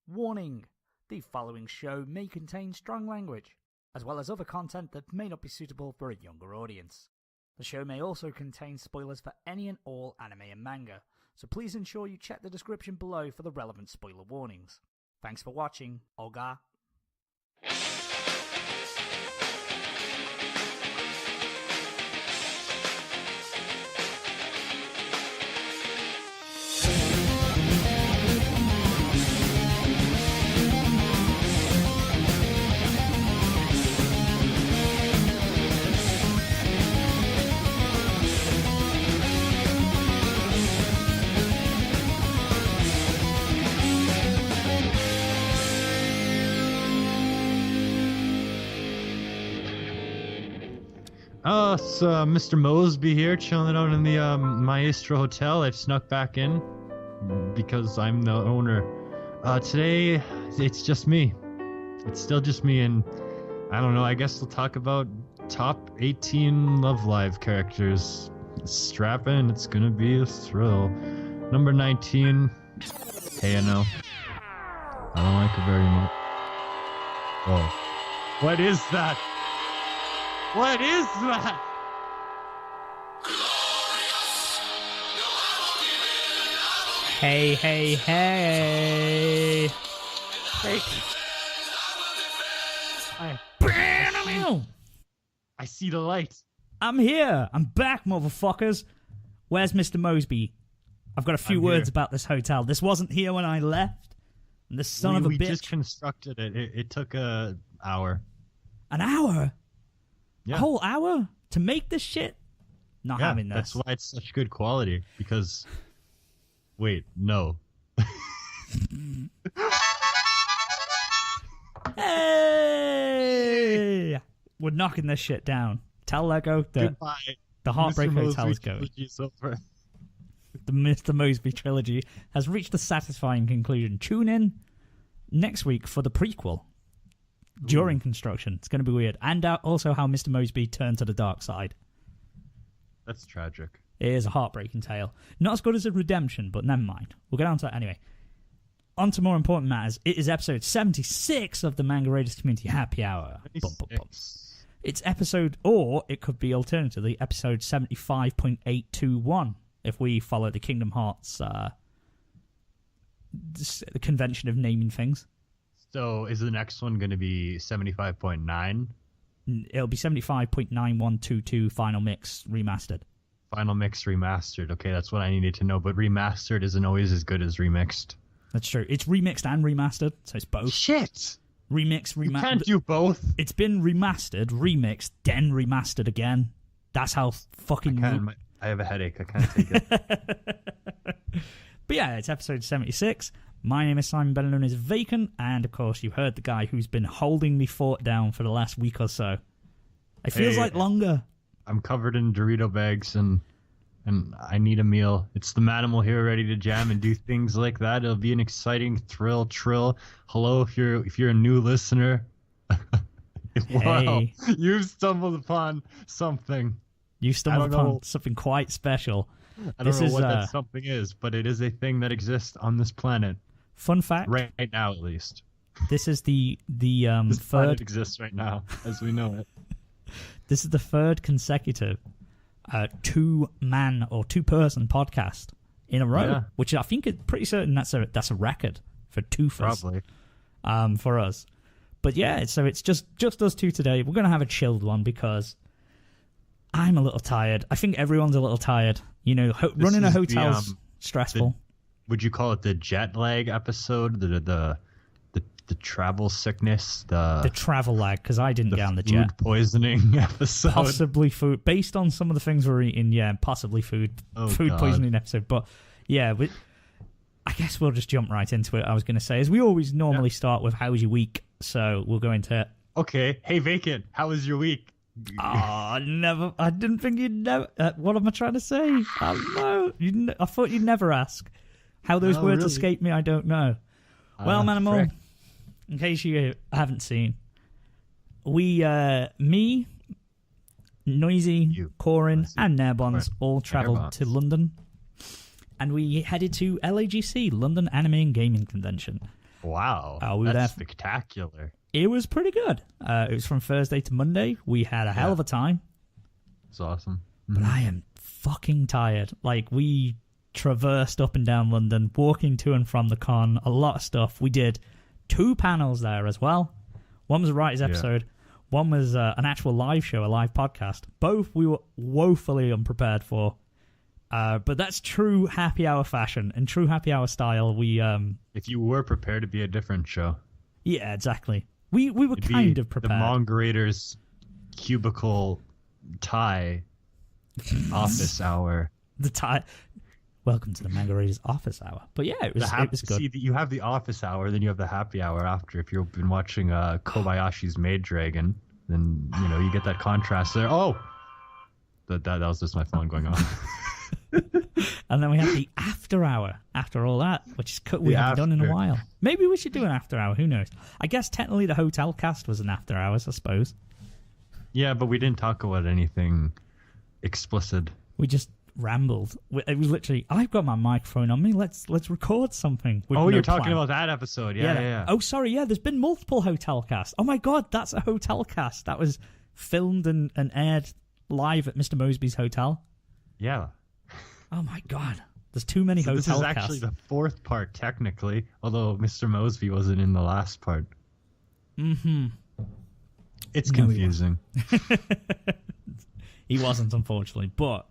Warning! The following show may contain strong language, as well as other content that may not be suitable for a younger audience. The show may also contain spoilers for any and all anime and manga, so please ensure you check the description below for the relevant spoiler warnings. Thanks for watching, Olga. So Mr. Mosby here, chilling out in the Maestro Hotel. I've snuck back in because I'm the owner. Today, it's just me. It's still just me, and I don't know, I guess we'll talk about top 18 Love Live characters. Strap in, it's gonna be a thrill. Number 19, hey, I know. I don't like it very much. Whoa. What is that? What is that? Hey, hey, hey! I see the light. I'm here! I'm back, motherfuckers! Where's Mr. Mosby? I've got a few words about this hotel. This wasn't here when I left. And this son of a bitch... We just constructed it. It took an hour. An hour? Yeah. A whole hour? To make this shit? Not having this. That's why it's such good quality. Because... Wait, no. Hey! We're knocking this shit down. Tell Lego that the Heartbreak Hotel is going. The Mr. Mosby trilogy has reached a satisfying conclusion. Tune in next week for the prequel. During construction. It's going to be weird. And also how Mr. Mosby turned to the dark side. That's tragic. It is a heartbreaking tale. Not as good as a redemption, but never mind. We'll get on to that anyway. On to more important matters. It is episode 76 of the Manga Raiders Community Happy Hour. It's episode, or it could be alternatively, episode 75.821, if we follow the Kingdom Hearts the convention of naming things. So is the next one going to be 75.9? It'll be 75.9122 Final Mix Remastered. Final Mix Remastered. Okay, that's what I needed to know. But remastered isn't always as good as remixed. That's true. It's remixed and remastered, so it's both. Shit! Remix, remastered. You can't do both. It's been remastered, remixed, then remastered again. That's how fucking... I have a headache. I can't take it. But yeah, it's episode 76. My name is Simon, better known as Vacant, and of course you heard the guy who's been holding the fort down for the last week or so. It feels like longer. I'm covered in Dorito bags and I need a meal. It's the Manimal here, ready to jam and do things like that. It'll be an exciting trill. Hello, if you're a new listener. Wow, hey. You've stumbled upon something. You stumbled upon something quite special. I don't know what that something is, but it is a thing that exists on this planet. Fun fact. Right now, at least. This is the this third... planet exists right now, as we know it. This is the third consecutive two-man or two-person podcast in a row, which I think is pretty certain that's a record for two-fers. Probably. For us. But yeah, so it's just us two today. We're going to have a chilled one because I'm a little tired. I think everyone's a little tired. You know, running a hotel's stressful. Would you call it the jet lag episode? The travel sickness? The travel lag, because I didn't get on the jet. Food poisoning episode? Possibly food. Based on some of the things we're eating, yeah, possibly food poisoning episode. But yeah, I guess we'll just jump right into it. I was going to say, as we always normally start with, how's your week? So we'll go into it. Okay. Hey, Vacant, how was your week? Oh, never. I didn't think you'd know. What am I trying to say? I thought you'd never ask. How those words escape me, I don't know. Well, Manimal, in case you haven't seen, me, Noisy, Corin, and Nairbons all travelled to London, and we headed to LAGC, London Anime and Gaming Convention. Wow, we were that's there. Spectacular. It was pretty good. It was from Thursday to Monday. We had a hell of a time. It's awesome. But I am fucking tired. Like, we traversed up and down London, walking to and from the con, a lot of stuff. We did 2 panels there as well. One was a writer's episode. One was an actual live show, a live podcast. Both we were woefully unprepared for. But that's true happy hour fashion. In true happy hour style, we... if you were prepared to be a different show. Yeah, exactly. We were kind of prepared. The Mongerator's cubicle tie office hour. The tie... Welcome to the Manga Raiders office hour. But yeah, it was good. See, you have the office hour, then you have the happy hour after. If you've been watching Kobayashi's Maid Dragon, then you get that contrast there. Oh, that was just my phone going off. And then we have the after hour after all that, which is we haven't done in a while. Maybe we should do an after hour. Who knows? I guess technically the hotel cast was an after hours, I suppose. Yeah, but we didn't talk about anything explicit. We just rambled. It was literally, I've got my microphone on me. Let's record something. You're talking about that episode. Yeah. Oh, sorry. Yeah, there's been multiple hotel casts. Oh my god, that's a hotel cast that was filmed and aired live at Mr. Mosby's hotel. Yeah. Oh my god, there's too many hotel casts. This is actually the 4th part technically, although Mr. Mosby wasn't in the last part. Mm-hmm. It's confusing. He wasn't, unfortunately, but.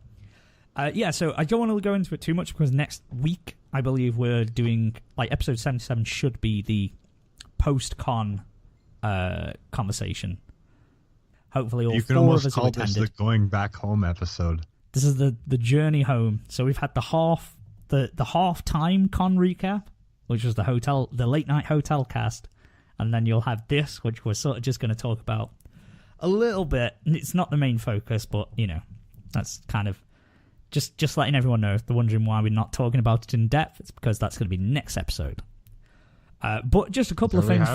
So I don't want to go into it too much because next week, I believe we're doing, episode 77 should be the post-con conversation. Hopefully all 4 of us have attended. You can almost call this the going back home episode. This is the journey home. So we've had the half-time con recap, which was the late-night hotel cast, and then you'll have this, which we're sort of just going to talk about a little bit. It's not the main focus, but, that's kind of... Just letting everyone know, if they're wondering why we're not talking about it in depth, it's because that's going to be next episode. But just a couple of things.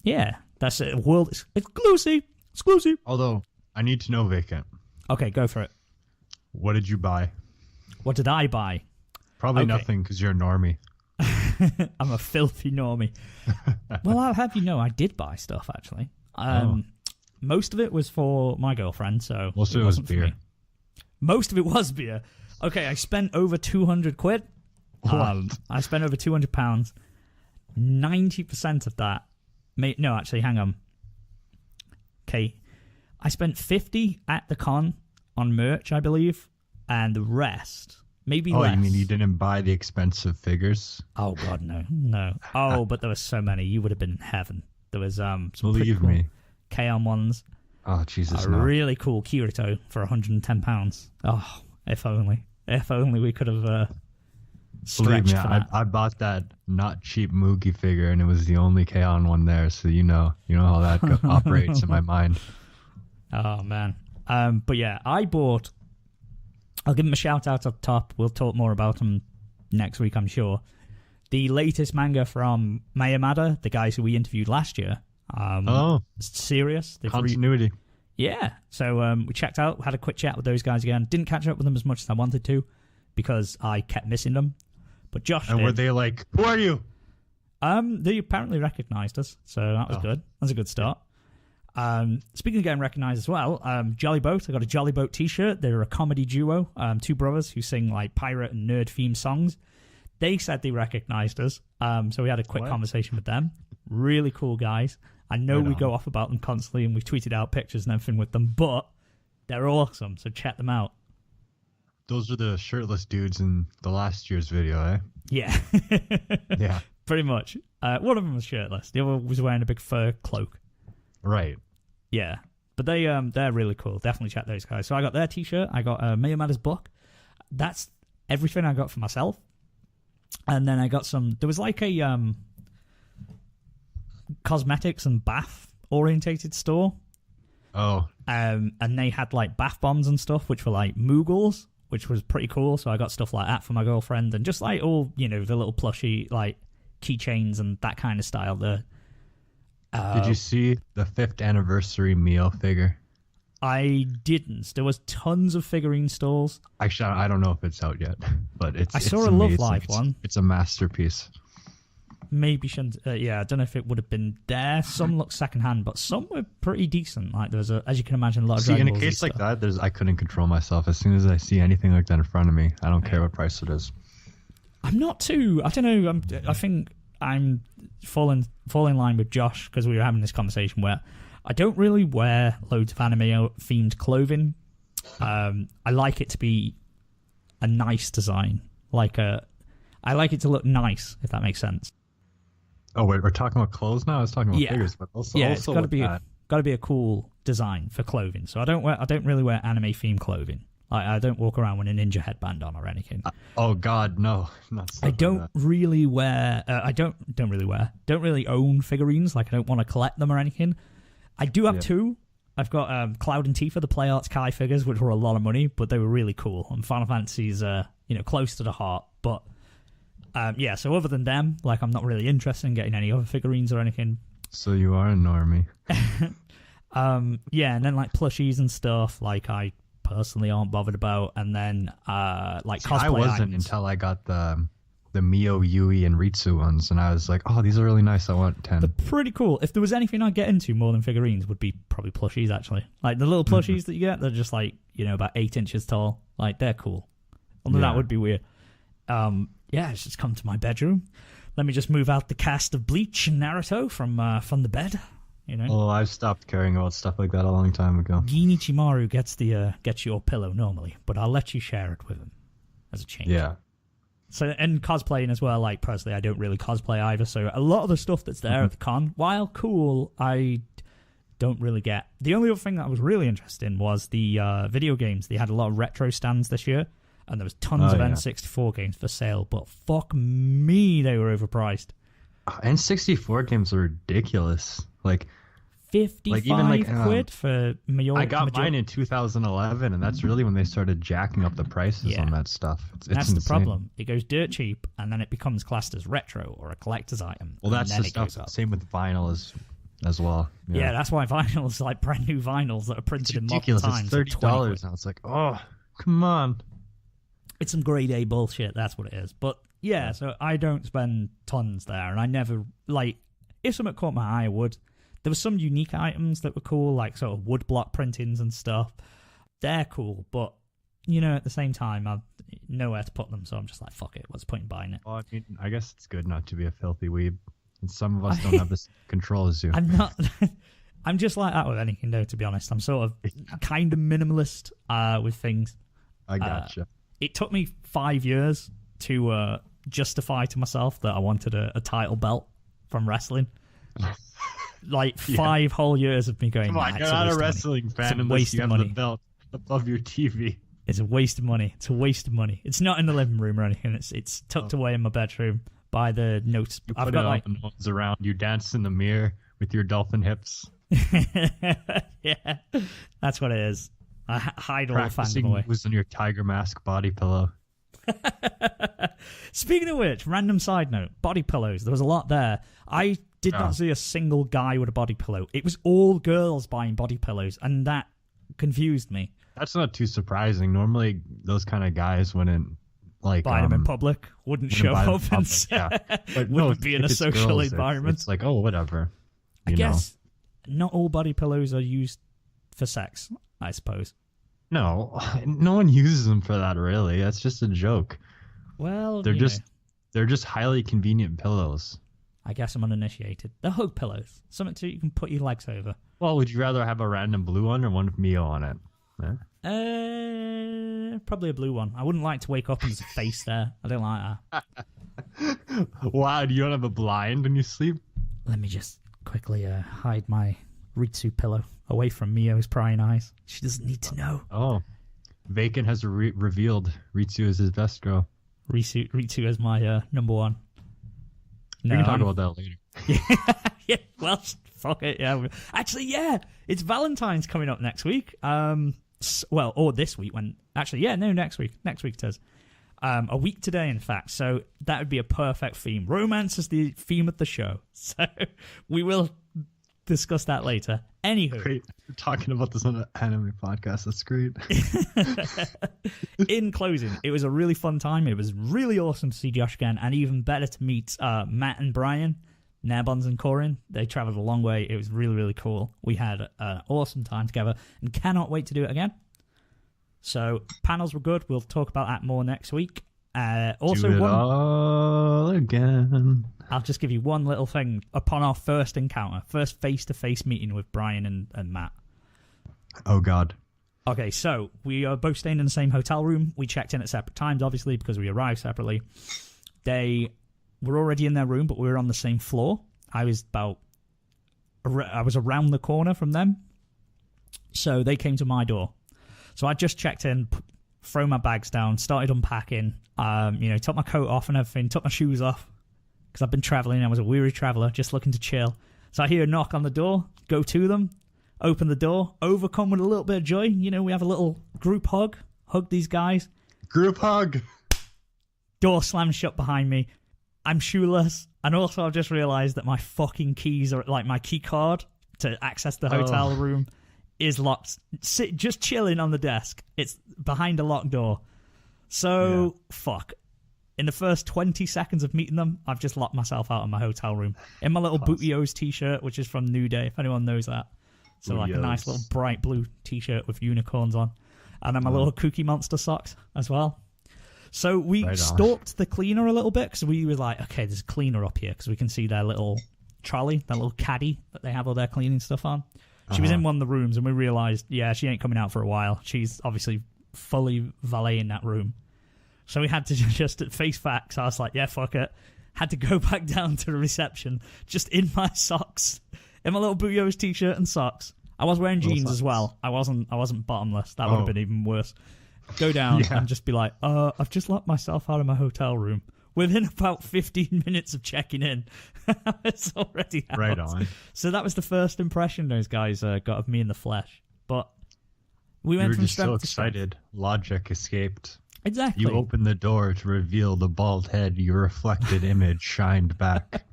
Yeah, that's a world exclusive. Although, I need to know, Vacant. Okay, go for it. What did you buy? What did I buy? Probably nothing, because you're a normie. I'm a filthy normie. Well, I'll have you know, I did buy stuff, actually. Most of it was for my girlfriend, so most of it was beer. Most of it was beer. Okay, I spent over 200 quid. I spent over £200. 90% of that... No, actually, hang on. Okay, I spent 50 at the con on merch, I believe, and the rest, maybe less. Oh, you mean you didn't buy the expensive figures? Oh, God, no. Oh, but there were so many. You would have been in heaven. There was some Believe me. K-On! Ones. Oh, Jesus, A really cool Kirito for £110. Oh, if only. If only we could have stretched for that. I bought that not cheap Mugi figure, and it was the only K-On! One there, so you know how that operates in my mind. Oh, man. But yeah, I bought... I'll give them a shout-out up top. We'll talk more about them next week, I'm sure. The latest manga from Mayamada, the guys who we interviewed last year. Serious. Continuity. Yeah. So we checked out, had a quick chat with those guys again. Didn't catch up with them as much as I wanted to because I kept missing them. But Josh did. Were they like, who are you? They apparently recognized us, so that was good. That's a good start. Speaking of getting recognized as well, Jolly Boat. I got a Jolly Boat t-shirt. They're a comedy duo, 2 brothers who sing pirate and nerd themed songs. They said they recognized us, so we had a quick conversation with them. Really cool guys. I know we go off about them constantly, and we've tweeted out pictures and everything with them, but they're awesome, so check them out. Those are the shirtless dudes in the last year's video, eh? Yeah. Yeah. Pretty much. One of them was shirtless. The other was wearing a big fur cloak. Right. Yeah. But they're really cool. Definitely check those guys. So I got their t-shirt. I got Mayamada's book. That's everything I got for myself. And then I got there was a cosmetics and bath orientated store. Oh. And they had bath bombs and stuff, which were Moogles, which was pretty cool. So I got stuff like that for my girlfriend, and just all, the little plushy keychains and that kind of style. Did you see the 5th anniversary meal figure? I didn't. There was tons of figurine stalls. Actually, I don't know if it's out yet, but I saw a Love Live one. It's a masterpiece. maybe shouldn't. Yeah, I don't know if it would have been there. Some look secondhand, but some were pretty decent. Like there was, as you can imagine, a lot of. See, in a case like that, I couldn't control myself. As soon as I see anything like that in front of me, I don't care what price it is. I'm not too. I don't know. I think I'm falling in line with Josh because we were having this conversation where I don't really wear loads of anime themed clothing. I like it to be a nice design, I like it to look nice, if that makes sense. Oh wait, we're talking about clothes now. I was talking about figures, but also it's got to be a cool design for clothing. So I don't really wear anime themed clothing. I don't walk around with a ninja headband on or anything. Oh God, no! I don't really wear. Don't really own figurines. Like I don't want to collect them or anything. I do have two. I've got Cloud and Tifa, the Play Arts Kai figures, which were a lot of money, but they were really cool. And Final Fantasy's close to the heart. But so other than them, like I'm not really interested in getting any other figurines or anything. So you are a normie. And then like plushies and stuff, like I personally aren't bothered about. And then cosplay I wasn't items. until I got the Mio, Yui, and Ritsu ones, and I was like, oh, these are really nice. I want 10. They're pretty cool. If there was anything I'd get into more than figurines, would be probably plushies, actually. Like the little plushies that you get, they're just like, about 8 inches tall. Like they're cool. Although that would be weird. It's just come to my bedroom. Let me just move out the cast of Bleach and Naruto from the bed. Oh, I've stopped caring about stuff like that a long time ago. Ginichimaru gets your pillow normally, but I'll let you share it with him as a change. Yeah. So, and cosplaying as well, like, personally, I don't really cosplay either, so a lot of the stuff that's there at the con, while cool, I don't really get. The only other thing that I was really interested in was the video games. They had a lot of retro stands this year, and there was tons of N64 games for sale, but fuck me, they were overpriced. N64 games are ridiculous. Like 55 quid for I got mine in 2011, and that's really when they started jacking up the prices on that stuff. That's the problem. It goes dirt cheap, and then it becomes classed as retro or a collector's item. Well, that's the stuff. Same with vinyl as well. Yeah, that's why vinyls, like brand new vinyls that are printed in modern times, it's $30 now. It's like, oh, come on. It's some grade A bullshit. That's what it is. But yeah, so I don't spend tons there, and I never if something caught my eye, I would. There were some unique items that were cool, like sort of woodblock printings and stuff. They're cool, but, at the same time, I've nowhere to put them, so I'm just like, fuck it, what's the point in buying it? Well, I mean, I guess it's good not to be a filthy weeb, and some of us don't have this control as you. I'm not... I'm just like that with anything, though, to be honest. I'm sort of kind of minimalist with things. I gotcha. It took me 5 years to justify to myself that I wanted a title belt from wrestling. Like 5 whole years of me going, come on, you're not a wrestling fan unless you have the belt above your TV. It's a waste of money. It's not in the living room or anything. It's tucked away in my bedroom by the notes. You put it on the ones around. You dance in the mirror with your dolphin hips. Yeah, that's what it is. I hide all the fandom away. Was on your tiger mask body pillow. Speaking of which, random side note, body pillows. There was a lot there. I did not see a single guy with a body pillow. It was all girls buying body pillows, and that confused me. That's not too surprising. Normally, those kind of guys wouldn't buy them in public, wouldn't show up, and wouldn't be in a social environment. It's like, oh, whatever. I guess not all body pillows are used for sex, I suppose. No one uses them for that, really. That's just a joke. Well, they're just highly convenient pillows. I guess I'm uninitiated. They're hug pillows. Something you can put your legs over. Well, would you rather have a random blue one or one with Mio on it? Probably a blue one. I wouldn't like to wake up and there's a face there. I don't like that. Wow, do you don't have a blind when you sleep? Let me just quickly hide my Ritsu pillow away from Mio's prying eyes. She doesn't need to know. Oh, Vacant has revealed Ritsu is his best girl. Ritsu is my number one. We can talk about that later. Yeah, well, fuck it. Yeah, actually, yeah, it's Valentine's coming up next week. Or this week. Next week. Next week it is. A week today, in fact. So that would be a perfect theme. Romance is the theme of the show. So we will discuss that later. Anywho. Great. We're talking about this on an anime podcast. That's great. In closing, it was a really fun time. It was really awesome to see Josh again, and even better to meet Matt and Brian, Nabons and Corin. They traveled a long way. It was really, really cool. We had an awesome time together and cannot wait to do it again. So, panels were good. We'll talk about that more next week. Also, do it all again. I'll just give you one little thing. Upon our first encounter, first face-to-face meeting with Brian and Matt. Oh, God. Okay, so we are both staying in the same hotel room. We checked in at separate times, obviously, because we arrived separately. They were already in their room, but we were on the same floor. I was around the corner from them. So they came to my door. So I just checked in, thrown my bags down, started unpacking, took my coat off and everything, took my shoes off, because I've been traveling. I was a weary traveler, just looking to chill. So I hear a knock on the door, go to them, open the door, overcome with a little bit of joy. We have a little group hug these guys. Group hug. Door slams shut behind me. I'm shoeless. And also I've just realized that my fucking keys are, like my key card to access the hotel room is locked. Just chilling on the desk. It's behind a locked door. So, fuck. In the first 20 seconds of meeting them, I've just locked myself out of my hotel room. In my little Booty-O's t-shirt, which is from New Day, if anyone knows that. So, like a nice little bright blue t-shirt with unicorns on. And then my little Cookie Monster socks as well. So we stalked the cleaner a little bit, because we were like, okay, there's a cleaner up here, because we can see their little trolley, their little caddy that they have all their cleaning stuff on. She was in one of the rooms, and we realized, she ain't coming out for a while. She's obviously fully valet in that room. So we had to just face facts. I was like, yeah, fuck it. Had to go back down to the reception, just in my socks, in my little Booty-O's t-shirt and socks. I was wearing jeans as well. I wasn't bottomless. That would have been even worse. Go down and just be like, I've just locked myself out of my hotel room. Within about 15 minutes of checking in, it's already out. Right on. So that was the first impression those guys got of me in the flesh. But we went from strength to strength. You were just so excited. Logic escaped. Exactly. You opened the door to reveal the bald head. Your reflected image shined back.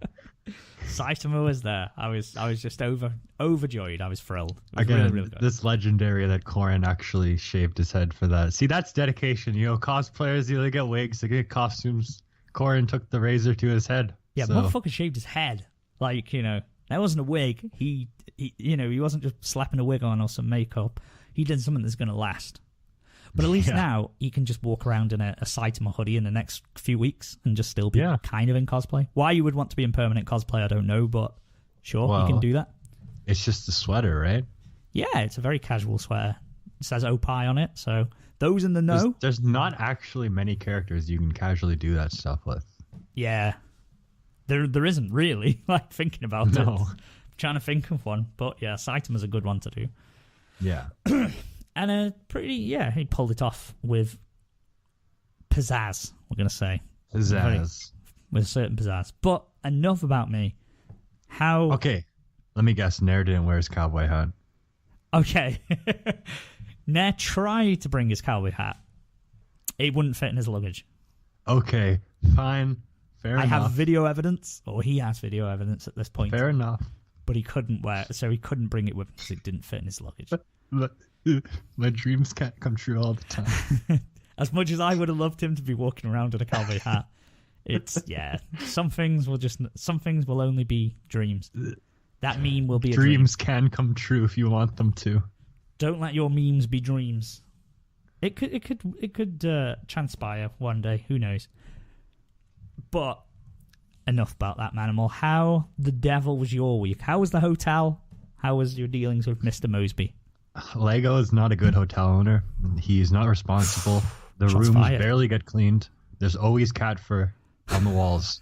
Saitama was there. I was just overjoyed. I was thrilled. It was Again, really, really good. This legendary that Corin actually shaved his head for that. See, that's dedication. Cosplayers, they get wigs, they get costumes. Corin took the razor to his head. Yeah, so. Motherfucker shaved his head. Like, that wasn't a wig. He wasn't just slapping a wig on or some makeup. He did something that's going to last. But at least now, he can just walk around in a Saitama hoodie in the next few weeks and just still be kind of in cosplay. Why you would want to be in permanent cosplay, I don't know, but sure, you can do that. It's just a sweater, right? Yeah, it's a very casual sweater. It says Opie on it, so those in the know. There's not actually many characters you can casually do that stuff with. Yeah. There isn't really, like, thinking about it. I'm trying to think of one, but yeah, Saitama's a good one to do. Yeah. And he pulled it off with pizzazz, we're going to say. Pizzazz. With a certain pizzazz. But enough about me. Okay, let me guess. Nair didn't wear his cowboy hat. Okay. Nair tried to bring his cowboy hat. It wouldn't fit in his luggage. Okay, fine. Fair enough. I have video evidence, or he has video evidence at this point. Fair enough. But he couldn't wear it, so he couldn't bring it with him because it didn't fit in his luggage. My dreams can't come true all the time. As much as I would have loved him to be walking around with a cowboy hat, some things will only be dreams. That meme will be a dream. Dreams can come true if you want them to. Don't let your memes be dreams. It could transpire one day. Who knows? But enough about that, Manimal. How the devil was your week? How was the hotel? How was your dealings with Mr. Mosby? Lego is not a good hotel owner. He's not responsible. The rooms barely get cleaned. There's always cat fur on the walls.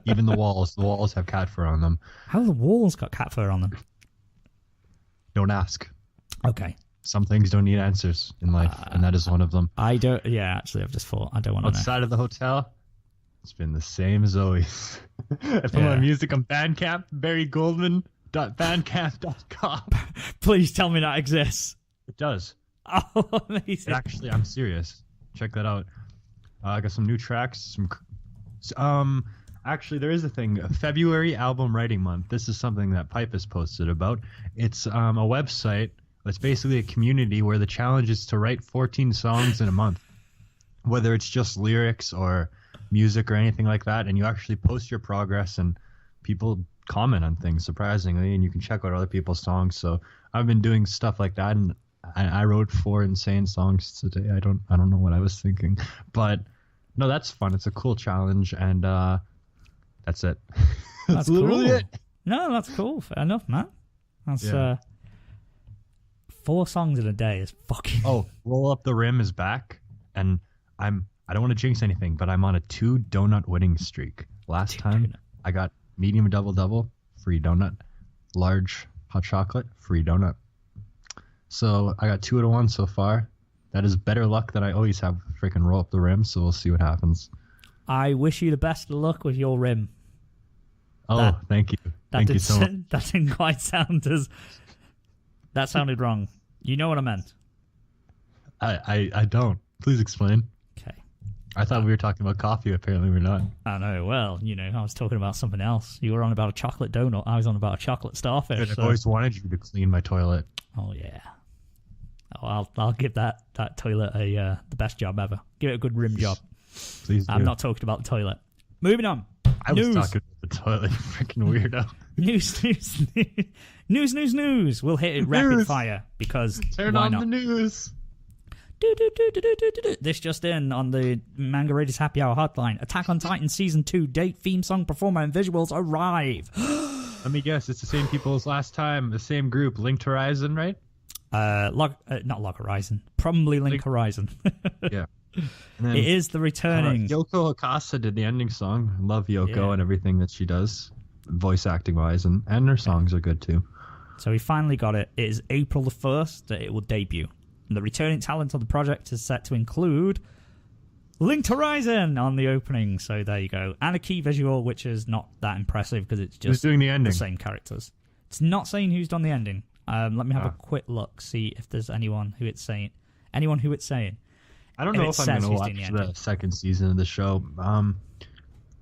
Even the walls have cat fur on them. How have the walls got cat fur on them? Don't ask. Okay. Some things don't need answers in life, and that is one of them. I don't. Yeah, actually, I've just thought I don't want to know. Outside of the hotel, it's been the same as always. I put my music on Bandcamp, barrygoldman.bandcamp.com. Please tell me that exists. It does. Oh, amazing. Actually, I'm serious. Check that out. I got some new tracks. Actually, there is a thing. February album writing month. This is something that Pipe has posted about. It's a website. It's basically a community where the challenge is to write 14 songs in a month, whether it's just lyrics or music or anything like that. And you actually post your progress, and people comment on things, surprisingly, and you can check out other people's songs. So I've been doing stuff like that, and I wrote 4 insane songs today. I don't know what I was thinking, but no, that's fun. It's a cool challenge, and that's it. That's literally cool. it. No, that's cool. Fair enough, man. That's 4 songs in a day is fucking. Oh, Roll Up the Rim is back, and I don't want to jinx anything, but I'm on a 2 donut winning streak. Last time I got medium double, free donut, large hot chocolate, free donut. So I got 2 out of 1 so far. That is better luck than I always have. Freaking Roll Up the Rim. So we'll see what happens. I wish you the best of luck with your rim. Oh, thank you. Thank you so much. That didn't quite sound as. That sounded wrong. You know what I meant. I don't. Please explain. Okay. I thought we were talking about coffee. Apparently we're not. I know. Well, I was talking about something else. You were on about a chocolate donut. I was on about a chocolate starfish. Good, I've always wanted you to clean my toilet. Oh yeah. Oh, I'll give that toilet the best job ever. Give it a good rim job. Please do. I'm not talking about the toilet. Moving on. I was talking about the toilet. Freaking weirdo. News. We'll hit it rapid fire because turn why on not? the news. This just in on the Manga Raiders Happy Hour hotline. Attack on Titan Season 2 date, theme song, performer, and visuals arrive. Let me guess. It's the same people as last time. The same group. Linked Horizon, right? Not Log Horizon. Probably Link Horizon. Yeah. It is the returning. Yoko Hakasa did the ending song. I love Yoko and everything that she does, voice acting wise, and her songs are good too. So we finally got it. It is April the 1st that it will debut. And the returning talent of the project is set to include Linked Horizon on the opening. So there you go. And a key visual, which is not that impressive because it's just doing the ending? The same characters. It's not saying who's done the ending. Let me have a quick look, see if there's anyone who it's saying. I don't know if I'm going to watch the second season of the show.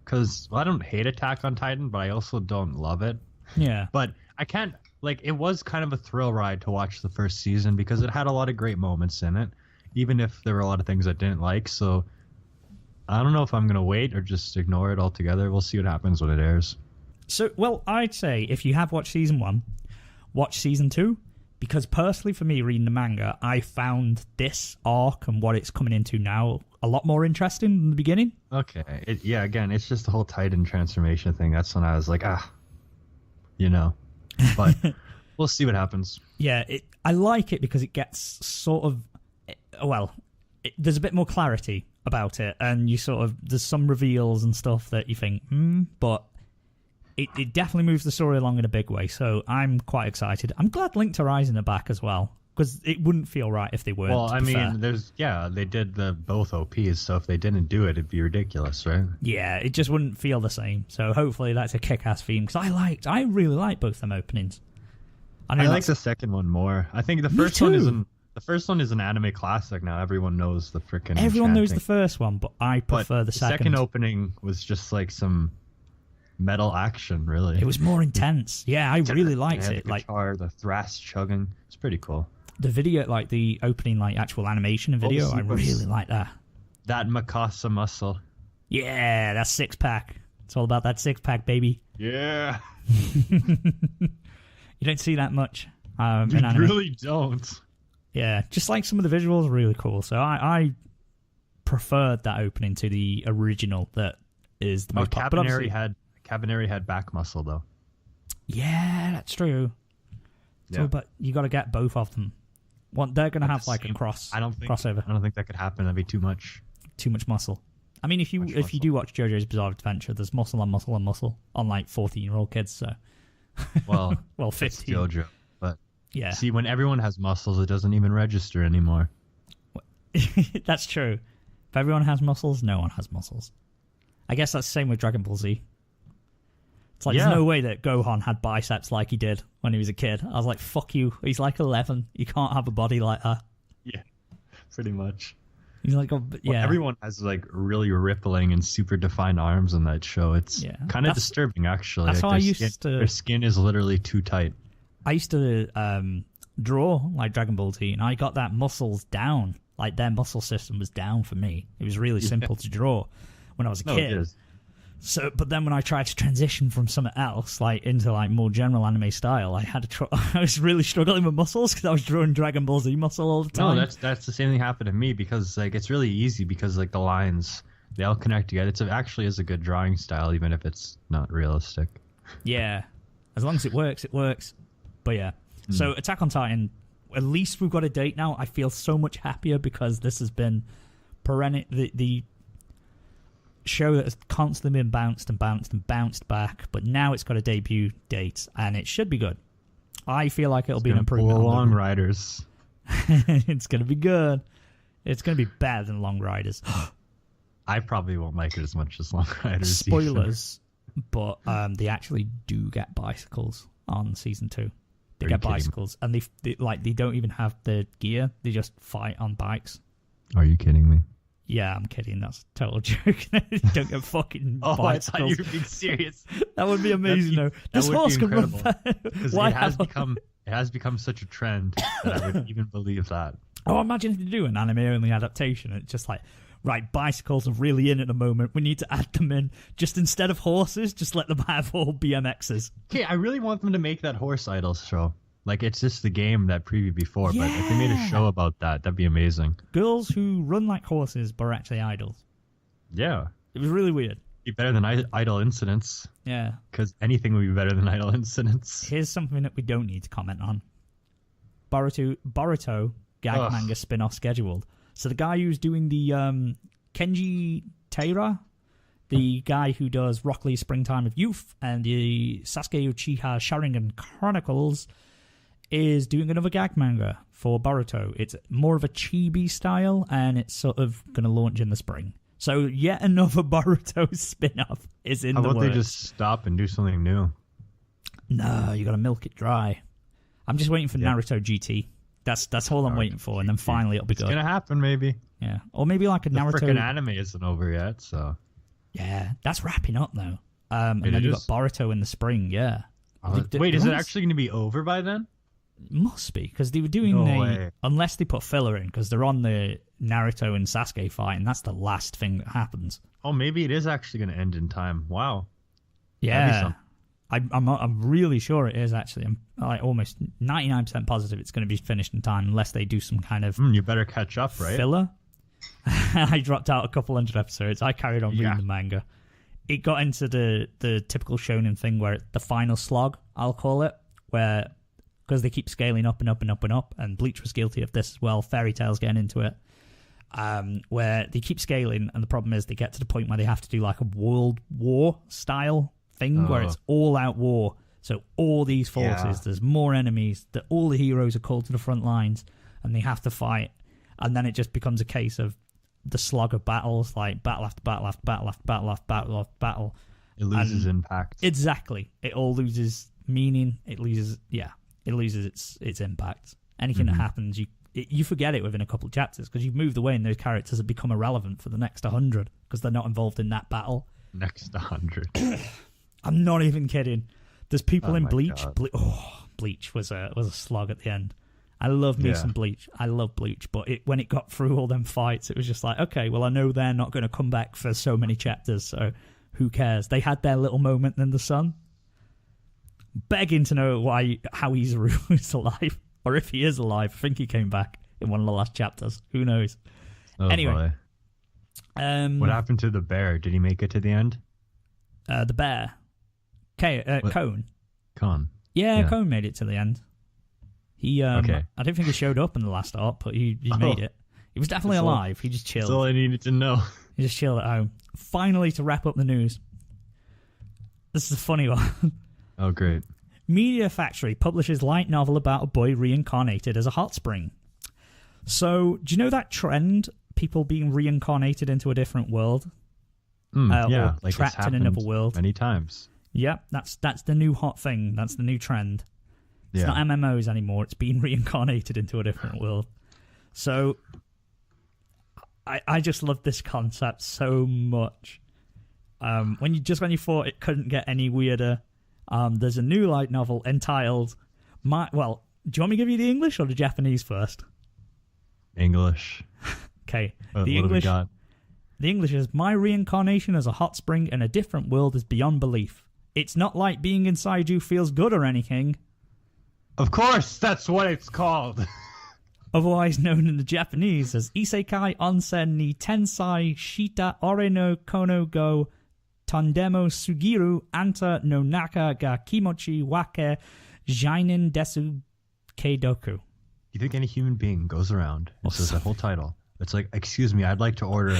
Because I don't hate Attack on Titan, but I also don't love it. Yeah. But I can't, it was kind of a thrill ride to watch the first season because it had a lot of great moments in it, even if there were a lot of things I didn't like. So I don't know if I'm going to wait or just ignore it altogether. We'll see what happens when it airs. So, well, I'd say if you have watched Season 1, watch Season 2. Because personally, for me, reading the manga, I found this arc and what it's coming into now a lot more interesting than the beginning. Okay. Again, it's just the whole Titan transformation thing. That's when I was like, But we'll see what happens. Yeah, I like it because it gets sort of... there's a bit more clarity about it. And there's some reveals and stuff that you think, but... It definitely moves the story along in a big way, so I'm quite excited. I'm glad Linked Horizon are back as well, because it wouldn't feel right if they weren't. Well, I mean, they did both OPs, so if they didn't do it, it'd be ridiculous, right? Yeah, it just wouldn't feel the same. So hopefully that's a kick-ass theme, because I really like both them openings. I like the second one more. I think the first one is an anime classic now. Everyone knows the freaking. Everyone knows the first one, but I prefer the second. The second opening was just like some metal action, really. It was more intense. Yeah, I really liked it. The guitar, the thrash chugging. It's pretty cool. The video, the opening, actual animation and video, I really like that. That Mikasa muscle. Yeah, that 6-pack. It's all about that 6-pack, baby. Yeah. You don't see that much in anime. You really don't. Yeah, just some of the visuals are really cool. So I preferred that opening to the original that is the most popular. Cabaneri had back muscle, though. Yeah, that's true. Yeah. So, but you got to get both of them. They're going to have a crossover. I don't think that could happen. That'd be too much. Too much muscle. I mean, if you do watch JoJo's Bizarre Adventure, there's muscle on muscle on muscle on 14-year-old kids. So, well, 15. JoJo, but yeah. See, when everyone has muscles, it doesn't even register anymore. That's true. If everyone has muscles, no one has muscles. I guess that's the same with Dragon Ball Z. It's there's no way that Gohan had biceps like he did when he was a kid. I was like, fuck you. He's 11. You can't have a body like that. Yeah, pretty much. He's like, yeah. Well, everyone has like really rippling and super defined arms in that show. It's kind of disturbing, actually. That's like how I used to. Their skin is literally too tight. I used to draw like Dragon Ball Z, and I got that muscles down. Like their muscle system was down for me. It was really simple to draw when I was a kid. It is. So, but then when I tried to transition from something else, like into like more general anime style, I had to I was really struggling with muscles because I was drawing Dragon Ball Z muscle all the time. No, that's the same thing happened to me because like it's really easy because like the lines they all connect together. It actually is a good drawing style, even if it's not realistic. Yeah, as long as it works, it works. But yeah, so Attack on Titan. At least we've got a date now. I feel so much happier because this has been perennial. The show that has constantly been bounced and bounced and bounced back, but now it's got a debut date and it should be good. I feel like it'll be an improvement. Long Riders. It's going to be good. It's going to be better than Long Riders. I probably won't like it as much as Long Riders. Spoilers, but they actually do get bicycles on season 2. They get bicycles, and they don't even have the gear. They just fight on bikes. Are you kidding me? Yeah, I'm kidding. That's a total joke. They don't get fucking bicycles. I thought you were being serious. That would be amazing, though. This horse can run fast. It has become such a trend that I would even believe that. Oh, imagine if you do an anime-only adaptation. It's just like, right, bicycles are really in at the moment. We need to add them in. Just instead of horses, just let them have all BMXs. Okay, I really want them to make that horse idols show. Like, it's just the game that previewed before, but if they made a show about that, that'd be amazing. Girls who run like horses but are actually idols. Yeah. It was really weird. Be better than Idol Incidents. Yeah. Because anything would be better than Idol Incidents. Here's something that we don't need to comment on. Boruto gag manga spin-off scheduled. So the guy who's doing the Kenji Taira, the guy who does Rock Lee Springtime of Youth and the Sasuke Uchiha Sharingan Chronicles, is doing another gag manga for Boruto. It's more of a chibi style, and it's sort of going to launch in the spring. So yet another Boruto spin-off is in the works. How about they just stop and do something new? No, you got to milk it dry. I'm just waiting for Naruto GT. That's all I'm waiting for, and then finally it'll be good. It's going to happen, maybe. Yeah, or maybe like a Naruto... The frickin' anime isn't over yet, so... Yeah, that's wrapping up, though. And then you've got Boruto in the spring, yeah. Wait, is it actually going to be over by then? It must be, because they were doing unless they put filler in, because they're on the Naruto and Sasuke fight, and that's the last thing that happens. Oh, maybe it is actually going to end in time. Wow. Yeah. I'm really sure it is, actually. I'm like almost 99% positive it's going to be finished in time, unless they do some kind of... you better catch up, right? Filler. I dropped out a couple hundred episodes. I carried on reading the manga. It got into the typical shonen thing where the final slog, I'll call it, where... because they keep scaling up and up and up and up, and Bleach was guilty of this as well. Fairy Tail's getting into it, where they keep scaling, and the problem is they get to the point where they have to do like a world war style thing, where it's all-out war. So all these forces, there's more enemies, that all the heroes are called to the front lines, and they have to fight, and then it just becomes a case of the slog of battles, like battle after battle after battle after battle after battle after battle. It loses impact. Exactly. It all loses meaning. It loses its impact. Anything that happens, you forget it within a couple of chapters because you've moved away and those characters have become irrelevant for the next 100 because they're not involved in that battle. Next 100. I'm not even kidding. There's people in Bleach. Bleach was a slog at the end. I love me some Bleach. I love Bleach, but when it got through all them fights, it was just like, okay, well, I know they're not going to come back for so many chapters, so who cares? They had their little moment in the sun. Begging to know how Izuru is alive, or if he is alive. I think he came back in one of the last chapters. Who knows? Anyway, what happened to the bear? Did he make it to the end? The bear, Cone. Cone. Yeah, Cone made it to the end. He, I don't think he showed up in the last arc, but he made it. He was definitely alive. He just chilled. That's all I needed to know. He just chilled at home. Finally, to wrap up the news. This is a funny one. Oh, great. Media Factory publishes light novel about a boy reincarnated as a hot spring. So, do you know that trend? People being reincarnated into a different world? Or like trapped in another world. Many times. Yep, that's the new hot thing. That's the new trend. It's not MMOs anymore. It's being reincarnated into a different world. So, I just love this concept so much. When you thought it couldn't get any weirder, there's a new light novel entitled do you want me to give you the English or the Japanese first? English. Okay. What do we got? The English is My Reincarnation as a Hot Spring in a Different World is Beyond Belief. It's not like being inside you feels good or anything. Of course, that's what it's called. Otherwise known in the Japanese as Isekai Onsen ni Tensai Shita Ore no Kono go Tondemo Sugiru Anta no Naka ga Kimochi Wake Jainin Desu Keidoku. You think any human being goes around and says that whole title? It's like, excuse me, I'd like to order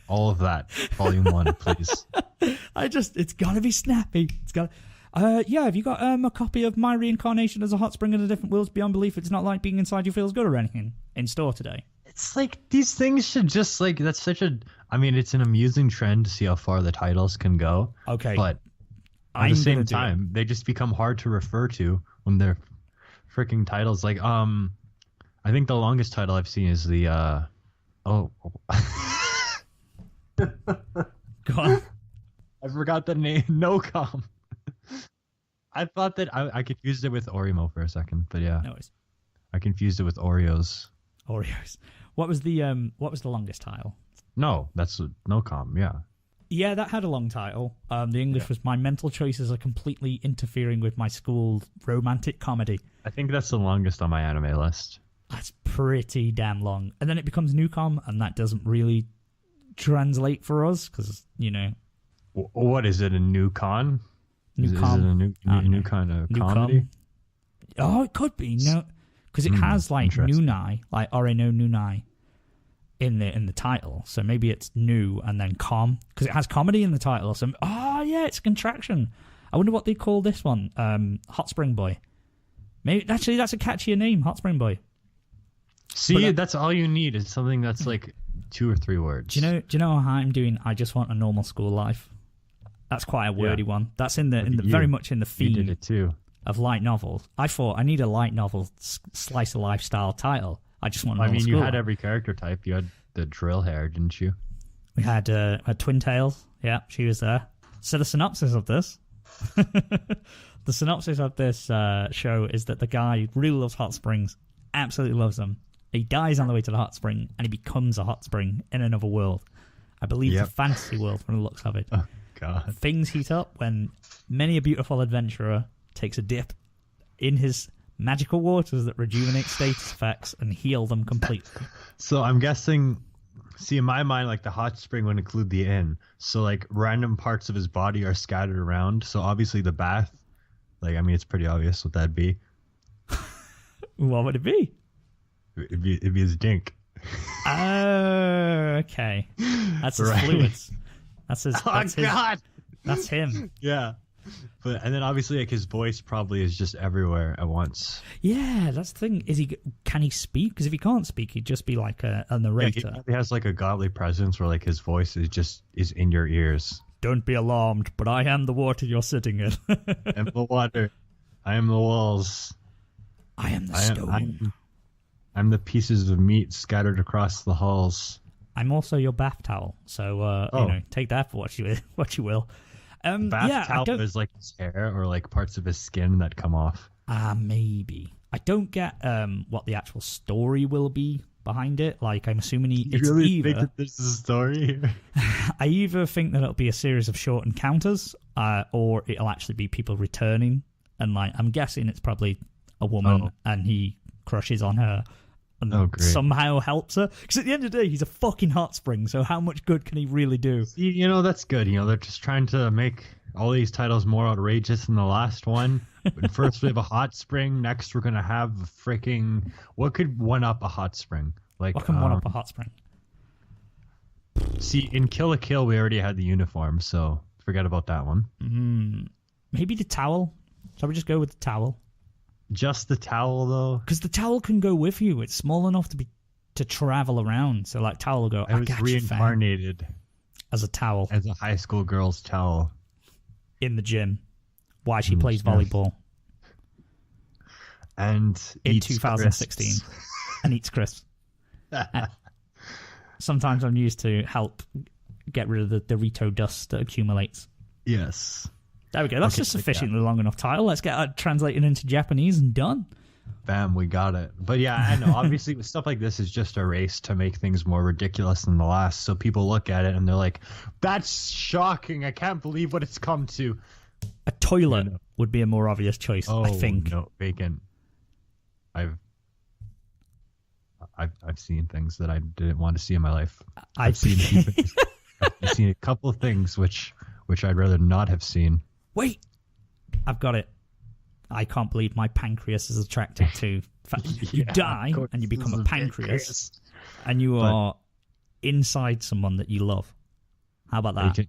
all of that, volume 1, please. It's gotta be snappy. It's got. Have you got a copy of My Reincarnation as a Hot Spring in a Different World Beyond Belief? It's not like being inside you feels good or anything in store today. It's like these things should just like that's such a. I mean, it's an amusing trend to see how far the titles can go. Okay, but at the same time, they just become hard to refer to when they're freaking titles. Like I think the longest title I've seen is the Go on. I forgot the name. No-com. I thought that I confused it with Orimo for a second, but yeah. No worries. I confused it with Oreos. What was the longest title? No, that's No-com, yeah. Yeah, that had a long title. The English was My Mental Choices Are Completely Interfering with My School Romantic Comedy. I think that's the longest on my anime list. That's pretty damn long. And then it becomes Newcom, and that doesn't really translate for us, because, you know... What is it, a new con? Is it a new kind of comedy? Oh, it could be. No, because it has like Nunai, like Ore no Nunai in the title. So maybe it's new and then com, because it has comedy in the title. So it's a contraction. I wonder what they call this one. Hot Spring Boy. Maybe actually that's a catchier name, Hot Spring Boy. See, that's all you need is something that's like 2 or 3 words. Do you know how I'm doing? I just want a normal school life. That's quite a wordy one. That's very much in the theme did it too. Of light novels. I thought I need a light novel slice of life style title. I just want. You had every character type. You had the drill hair, didn't you? We had Twin Tails. Yeah, she was there. So the synopsis of this, show is that the guy really loves hot springs, absolutely loves them. He dies on the way to the hot spring, and he becomes a hot spring in another world. I believe it's a fantasy world from the looks of it. Oh, God. Things heat up when many a beautiful adventurer takes a dip in his magical waters that rejuvenate status effects and heal them completely. So I'm guessing, in my mind, like the hot spring would include the inn. So like random parts of his body are scattered around. So obviously the bath, it's pretty obvious what that'd be. What would it be? It'd be his dink. Oh, okay. That's his fluids. That's his. God. That's him. Yeah. And then obviously like his voice probably is just everywhere at once. Yeah, that's the thing. Can he speak? Because if he can't speak, he'd just be like a narrator. Yeah, he has like a godly presence where like his voice is in your ears. Don't be alarmed, but I am the water you're sitting in. I am the water. I am the walls. I am the stone. I'm the pieces of meat scattered across the halls. I'm also your bath towel, so take that for what you will. Bath towel is like his hair or like parts of his skin that come off. Maybe. I don't get what the actual story will be behind it. Like, I'm assuming think that this is a story here? I either think that it'll be a series of short encounters, or it'll actually be people returning. And like, I'm guessing it's probably a woman, and he crushes on her. And somehow helps her. Because at the end of the day, he's a fucking hot spring, so how much good can he really do? That's good. They're just trying to make all these titles more outrageous than the last one. But first we have a hot spring. Next we're going to have a freaking... What could one-up a hot spring? Like, what can one-up a hot spring? See, in Kill la Kill, we already had the uniform, so forget about that one. Maybe the towel? Shall we just go with the towel? Just the towel, though? Because the towel can go with you. It's small enough to travel around. So, like, towel will go, I was reincarnated. As a towel. As a high school girl's towel. In the gym. Why she plays volleyball. And in 2016. And eats crisps. Sometimes I'm used to help get rid of the Dorito dust that accumulates. Yes. There we go. That's just sufficiently long enough title. Let's get that translated into Japanese and done. Bam, we got it. But yeah, I know. Obviously, stuff like this is just a race to make things more ridiculous than the last. So people look at it and they're like, "That's shocking! I can't believe what it's come to." A toilet would be a more obvious choice, I think. No, Vacant. I've seen things that I didn't want to see in my life. I've seen a couple of things which I'd rather not have seen. Wait, I've got it. I can't believe my pancreas is attracted to. You die and you become a pancreas, and you are inside someone that you love. How about that?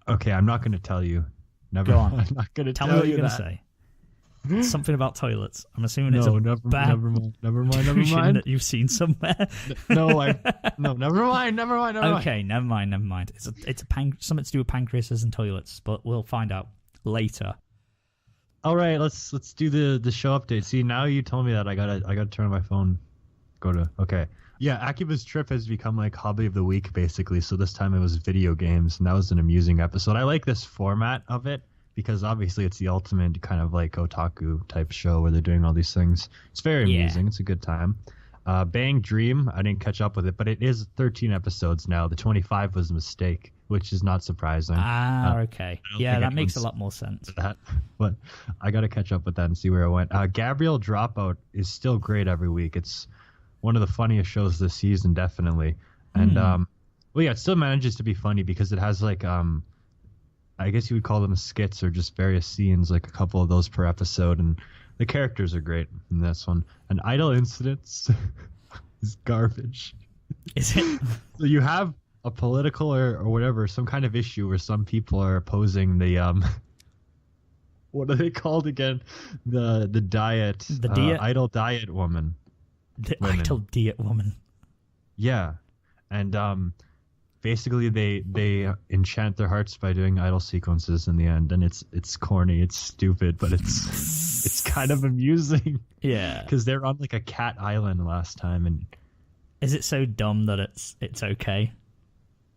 Okay, I'm not going to tell you. Go on. I'm not going to tell me what you're going to say. Something about toilets. I'm assuming it's never mind. that you've seen somewhere. Never mind. Okay, never mind. It's something to do with pancreases and toilets, but we'll find out later. All right, let's do the show update. See, now you told me that I gotta turn on my phone. Okay. Yeah, Akiba's trip has become like hobby of the week basically. So this time it was video games, and that was an amusing episode. I like this format of it because obviously it's the ultimate kind of like otaku type show where they're doing all these things. It's very amusing. It's a good time. Bang Dream, I didn't catch up with it, but it is 13 episodes now. The 25 was a mistake, which is not surprising. Okay. Yeah, that makes a lot more sense. But I got to catch up with that and see where it went. Gabriel Dropout is still great every week. It's one of the funniest shows this season, definitely. And, it still manages to be funny because it has like, I guess you would call them skits or just various scenes, like a couple of those per episode. And the characters are great in this one. And Idle Incidents is garbage. Is it? So you have a political or whatever, some kind of issue where some people are opposing the what are they called again? The diet, idle diet woman. Idle diet woman. Yeah, and basically they enchant their hearts by doing idle sequences in the end, and it's corny, it's stupid, but it's kind of amusing. Yeah, because they're on like a cat island last time, and is it so dumb that it's okay?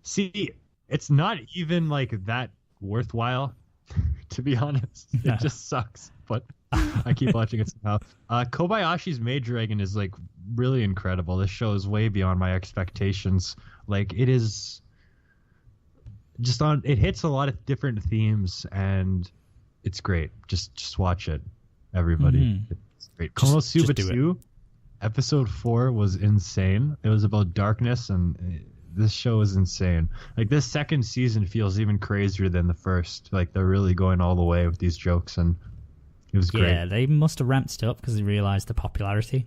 See, it's not even like that worthwhile, to be honest. It just sucks, but I keep watching it somehow. Kobayashi's Maid Dragon is like really incredible. This show is way beyond my expectations. Like it is just it hits a lot of different themes and it's great. Just watch it, everybody. It's great. Konosuba 2, episode 4 was insane. It was about darkness and this show is insane. Like this second season feels even crazier than the first. Like they're really going all the way with these jokes and it was great. Yeah, they must have ramped it up because they realized the popularity.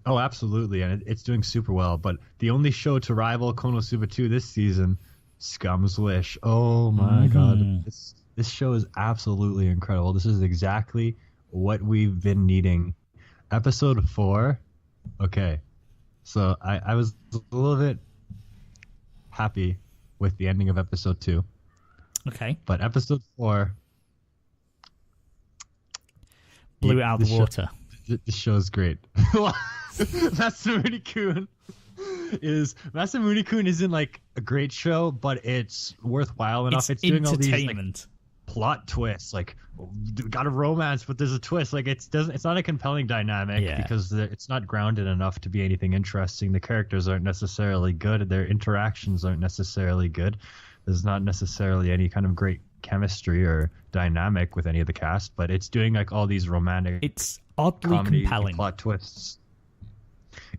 Oh, absolutely, and it's doing super well. But the only show to rival Konosuba 2 this season, Scum's Wish. Oh my god, this show is absolutely incredible. This is exactly what we've been needing. Episode 4. Okay, so I was a little bit happy with the ending of episode 2. Okay, but episode 4 blew it out of the water. This show is great. Masamune-kun isn't like a great show, but it's worthwhile enough. It's doing all these like, plot twists, like got a romance, but there's a twist. Like it's not a compelling dynamic because it's not grounded enough to be anything interesting. The characters aren't necessarily good. Their interactions aren't necessarily good. There's not necessarily any kind of great chemistry or dynamic with any of the cast, but it's doing like all these romantic. It's oddly compelling plot twists.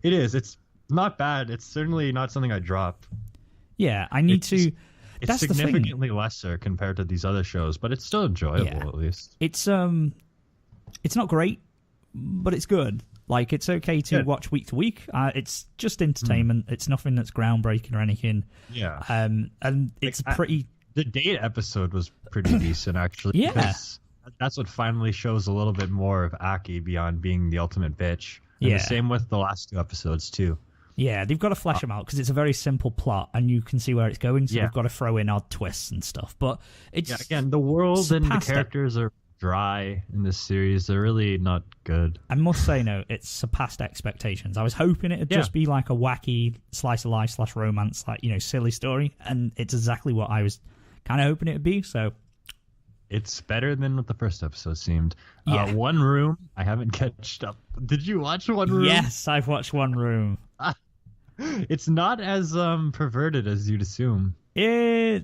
It is. It's not bad. It's certainly not something I drop. Yeah, I need to. It's significantly lesser compared to these other shows, but it's still enjoyable at least. It's not great, but it's good. Like it's okay to watch week to week. It's just entertainment. It's nothing that's groundbreaking or anything. Yeah. And it's pretty. The date episode was pretty decent actually. Yeah. Because that's what finally shows a little bit more of Aki beyond being the ultimate bitch. And the same with the last 2 episodes too. Yeah, they've got to flesh them out because it's a very simple plot and you can see where it's going. So they've got to throw in odd twists and stuff. But it's again, the world and the characters are dry in this series. They're really not good. I must say, no, it's surpassed expectations. I was hoping it'd just be like a wacky slice of life / romance, like, silly story, and it's exactly what I was kind of hoping it would be. So it's better than what the first episode seemed. Yeah. One Room, I haven't catched up. Did you watch One Room? Yes, I've watched One Room. It's not as perverted as you'd assume. I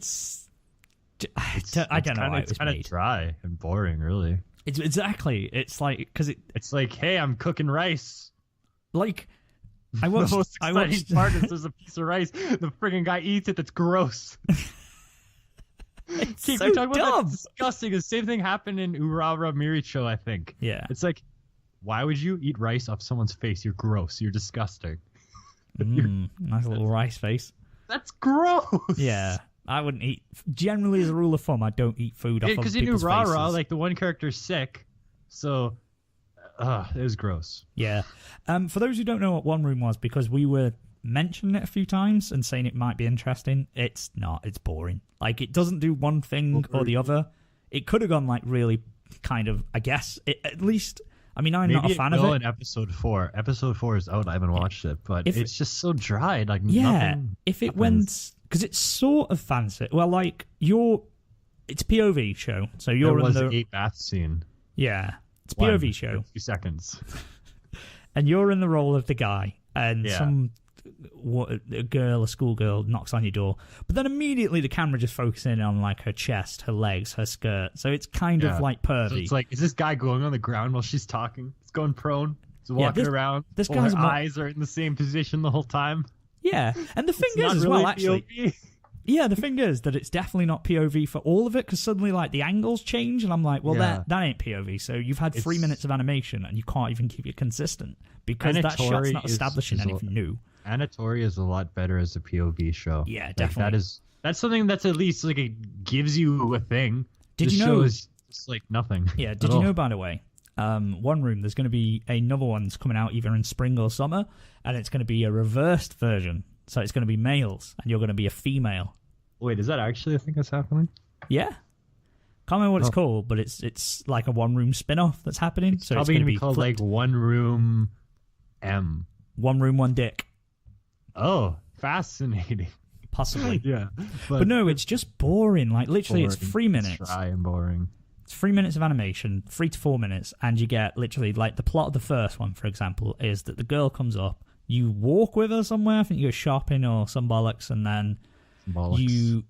don't know. It's kind of dry and boring, really. It's exactly. It's like because it's like, hey, I'm cooking rice. Like I watched. The most exciting part is there's a piece of rice. The friggin' guy eats it. That's gross. It's Keep so talking dumb. about that's disgusting. The same thing happened in Urawa Miricho, I think. Yeah. It's like, why would you eat rice off someone's face? You're gross. You're disgusting. Nice little rice face. That's gross. Yeah. I wouldn't eat. Generally, as a rule of thumb, I don't eat food off of people's faces. Because in Urawa, like the one character's sick, so it was gross. Yeah. For those who don't know what One Room was, because we were mentioning it a few times and saying it might be interesting, it's not. It's boring. Like, it doesn't do one thing or the other. It could have gone like really kind of, I guess, at least. I mean, I'm not a fan of it. In episode 4. Episode 4 is out. I haven't watched it, but it's just so dry. Like, nothing if it happens. went, because it's sort of fancy. Well, like it's a POV show, so you're there was in the a bath scene. Yeah, it's a POV show. A few seconds, and you're in the role of the guy, and a schoolgirl knocks on your door, but then immediately the camera just focuses in on like her chest, her legs, her skirt. So it's kind of like pervy. So it's like, is this guy going on the ground while she's talking? It's going prone. It's walking around. This guy's eyes are in the same position the whole time. Yeah, and the thing is as well, actually. POV. Yeah, the thing is that it's definitely not POV for all of it, because suddenly like the angles change, and I'm like, well, that ain't POV. So you've had 3 minutes of animation, and you can't even keep it consistent because that shot's not establishing anything new. Anatori is a lot better as a POV show. Yeah, definitely. That's something that's at least like it gives you a thing. Did you know? Show is just like nothing. Yeah. Did you know, by the way? One Room, there's going to be another one that's coming out either in spring or summer, and it's going to be a reversed version. So it's going to be males, and you're going to be a female. Wait, is that actually a thing that's happening? Yeah. Can't remember what it's called, but it's like a One Room spin-off that's happening. It's probably going to be called like One Room M. One Room, One Dick. Oh, fascinating. Possibly. Yeah. But no, it's just boring. Like, literally, it's 3 minutes. It's dry and boring. It's 3 minutes of animation, 3 to 4 minutes, and you get literally, like, the plot of the first one, for example, is that the girl comes up, you walk with her somewhere, I think you go shopping or some bollocks, and then you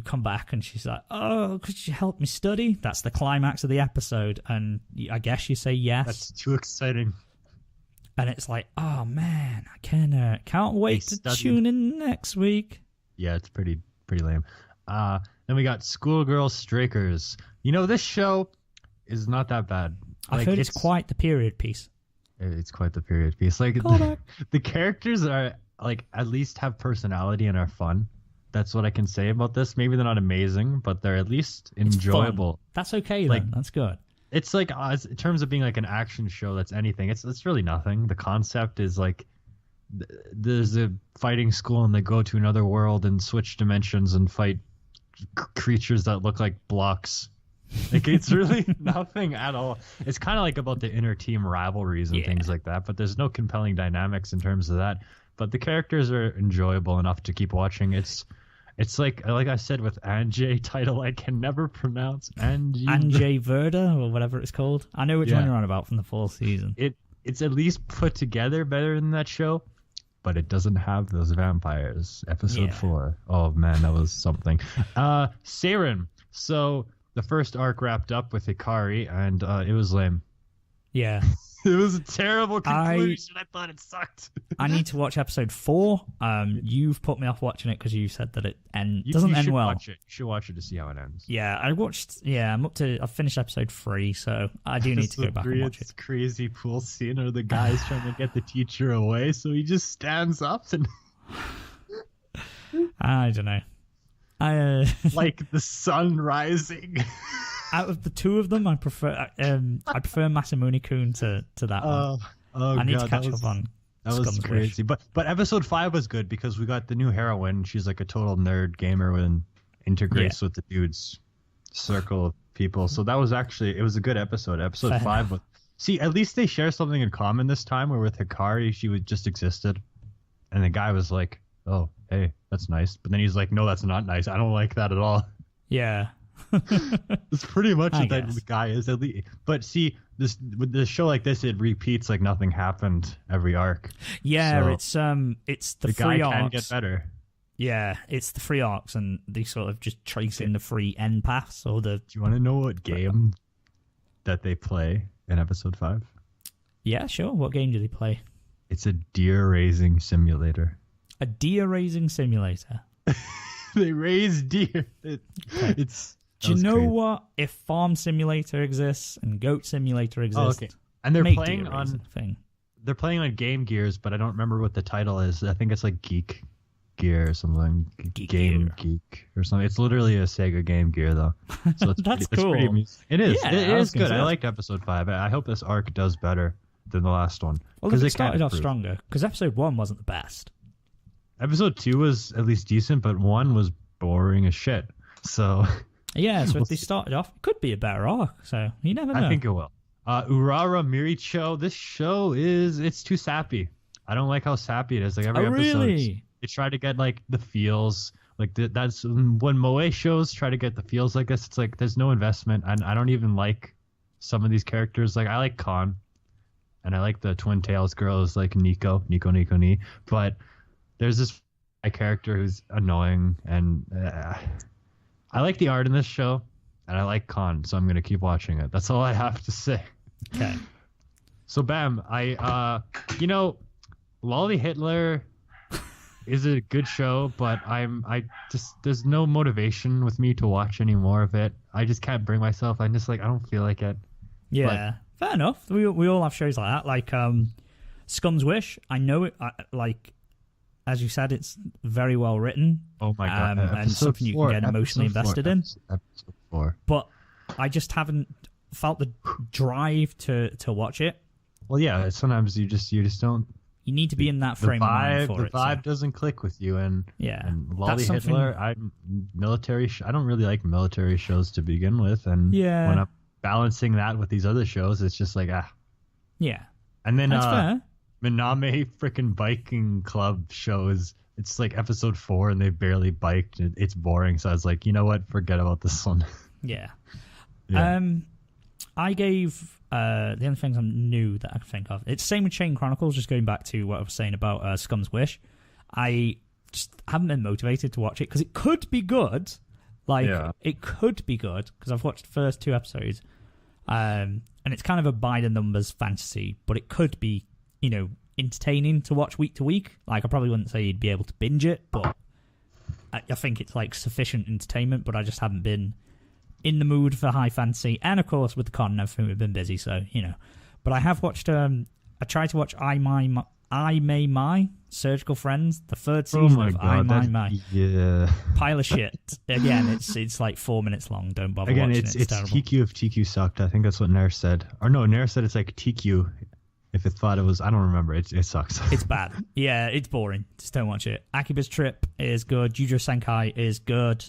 come back and she's like, oh, could you help me study? That's the climax of the episode, and I guess you say yes. That's too exciting. And it's like, oh man, I can't wait to tune in next week. Yeah, it's pretty lame. Then we got Schoolgirl Strikers. This show is not that bad. I've heard it's quite the period piece. It's quite the period piece. Like the characters are like at least have personality and are fun. That's what I can say about this. Maybe they're not amazing, but they're at least enjoyable. That's okay. Like, then. That's good. It's like in terms of being like an action show that's anything. It's really nothing. The concept is like there's a fighting school and they go to another world and switch dimensions and fight creatures that look like blocks. Like, it's really nothing at all. It's kind of like about the inner team rivalries and things like that, but there's no compelling dynamics in terms of that. But the characters are enjoyable enough to keep watching. It's like I said with Anjay title, I can never pronounce Anjay Verda or whatever it's called. I know which one you're on about from the full season. It's at least put together better than that show, but it doesn't have those vampires. Episode 4. Oh man, that was something. Seiren. So the first arc wrapped up with Hikari, and it was lame. Yeah. It was a terrible conclusion. I thought it sucked. I need to watch episode 4. You've put me off watching it because you said that it doesn't end well. You should watch it to see how it ends. Yeah, I've finished episode 3, so I do need to go back and watch it. It's crazy pool scene where the guy's trying to get the teacher away, so he just stands up and... I don't know. Like the sun rising. Out of the two of them, I prefer Masamune-kun to that one. I need to catch up on. That was crazy, but episode 5 was good because we got the new heroine. She's like a total nerd gamer and integrates with the dudes. circle of people. So that was actually, it was a good episode. Episode Fair 5 enough. was, see, at least they share something in common this time, where with Hikari, she would just existed. And the guy was like, oh, hey, that's nice. But then he's like, no, that's not nice. I don't like that at all. Yeah. It's pretty much what guess. the guy is, at least. But see, this with the show like this, it repeats like nothing happened every arc. Yeah, So it's the the free guy can arcs. get better. Yeah, it's the free arcs, and they sort of just tracing the free end paths or the. Do you want to know what game that they play in episode 5? Yeah, sure. What game do they play? It's a deer raising simulator. A deer raising simulator. They raise deer. It's. Do you know what? If Farm Simulator exists and Goat Simulator exists, okay. And they're make playing deer on raising thing. They're playing on Game Gears, but I don't remember what the title is. I think it's like Geek Gear or something. Geek Game Gear. Geek or something. It's literally a Sega Game Gear though. So it's That's pretty, cool. It's pretty, it is. Yeah, it I was is gonna good. say I that's- liked episode 5. I hope this arc does better than the last one. Well, because it they started can't off improve. stronger because episode 1 wasn't the best. Episode 2 was at least decent, but 1 was boring as shit. So Yeah, so We'll if they see. started off, it could be a better arc. So you never know. I think it will. Urara Miricho, this show it's too sappy. I don't like how sappy it is. Like every Oh, episode, really? they try to get like the feels. Like that's when Moe shows try to get the feels like this. It's like there's no investment, and I don't even like some of these characters. Like I like Khan, and I like the Twin Tails girls like Nico. But there's this character who's annoying, and I like the art in this show, and I like Khan, so I'm gonna keep watching it. That's all I have to say. Okay. So Bam, Lolly Hitler is a good show, but I just there's no motivation with me to watch any more of it. I just can't bring myself. I'm just like I don't feel like it. Yeah, fair enough. We all have shows like that. Like Scum's Wish. I know it. As you said, it's very well written. Oh my god! And something you can get emotionally invested in. Episode 4. But I just haven't felt the drive to watch it. Well, yeah. Sometimes you just don't. You need to be in that frame of mind for the it. vibe doesn't click with you, and Yeah, and Lolly that's something- Hitler. I don't really like military shows to begin with, and Yeah. when I'm balancing that with these other shows, it's just like Yeah, And then that's fair. Miname freaking biking club shows. It's like episode 4, and they barely biked. It's boring, so I was like, you know what? Forget about this one. Yeah. Yeah. I gave the only things I'm new that I can think of. It's same with Chain Chronicles. Just going back to what I was saying about Scum's Wish, I just haven't been motivated to watch it because it could be good. It could be good because I've watched the first 2 episodes, and it's kind of a by the numbers fantasy, but it could be entertaining to watch week to week. Like I probably wouldn't say you'd be able to binge it, but I think it's like sufficient entertainment. But I just haven't been in the mood for high fantasy, and of course with the con and everything, we've been busy, so But I have watched. I tried to watch I May My Surgical Friends, the 3rd season of I May My. Yeah. Pile of shit. Again, it's like 4 minutes long. Don't bother Again, watching it's it. It's terrible. TQ if TQ sucked. I think that's what Nair said. Or no, Nair said it's like TQ if it thought it was. I don't remember. It sucks. It's bad. Yeah, it's boring. Just don't watch it. Akiba's Trip is good. Jujutsu Senkai is good.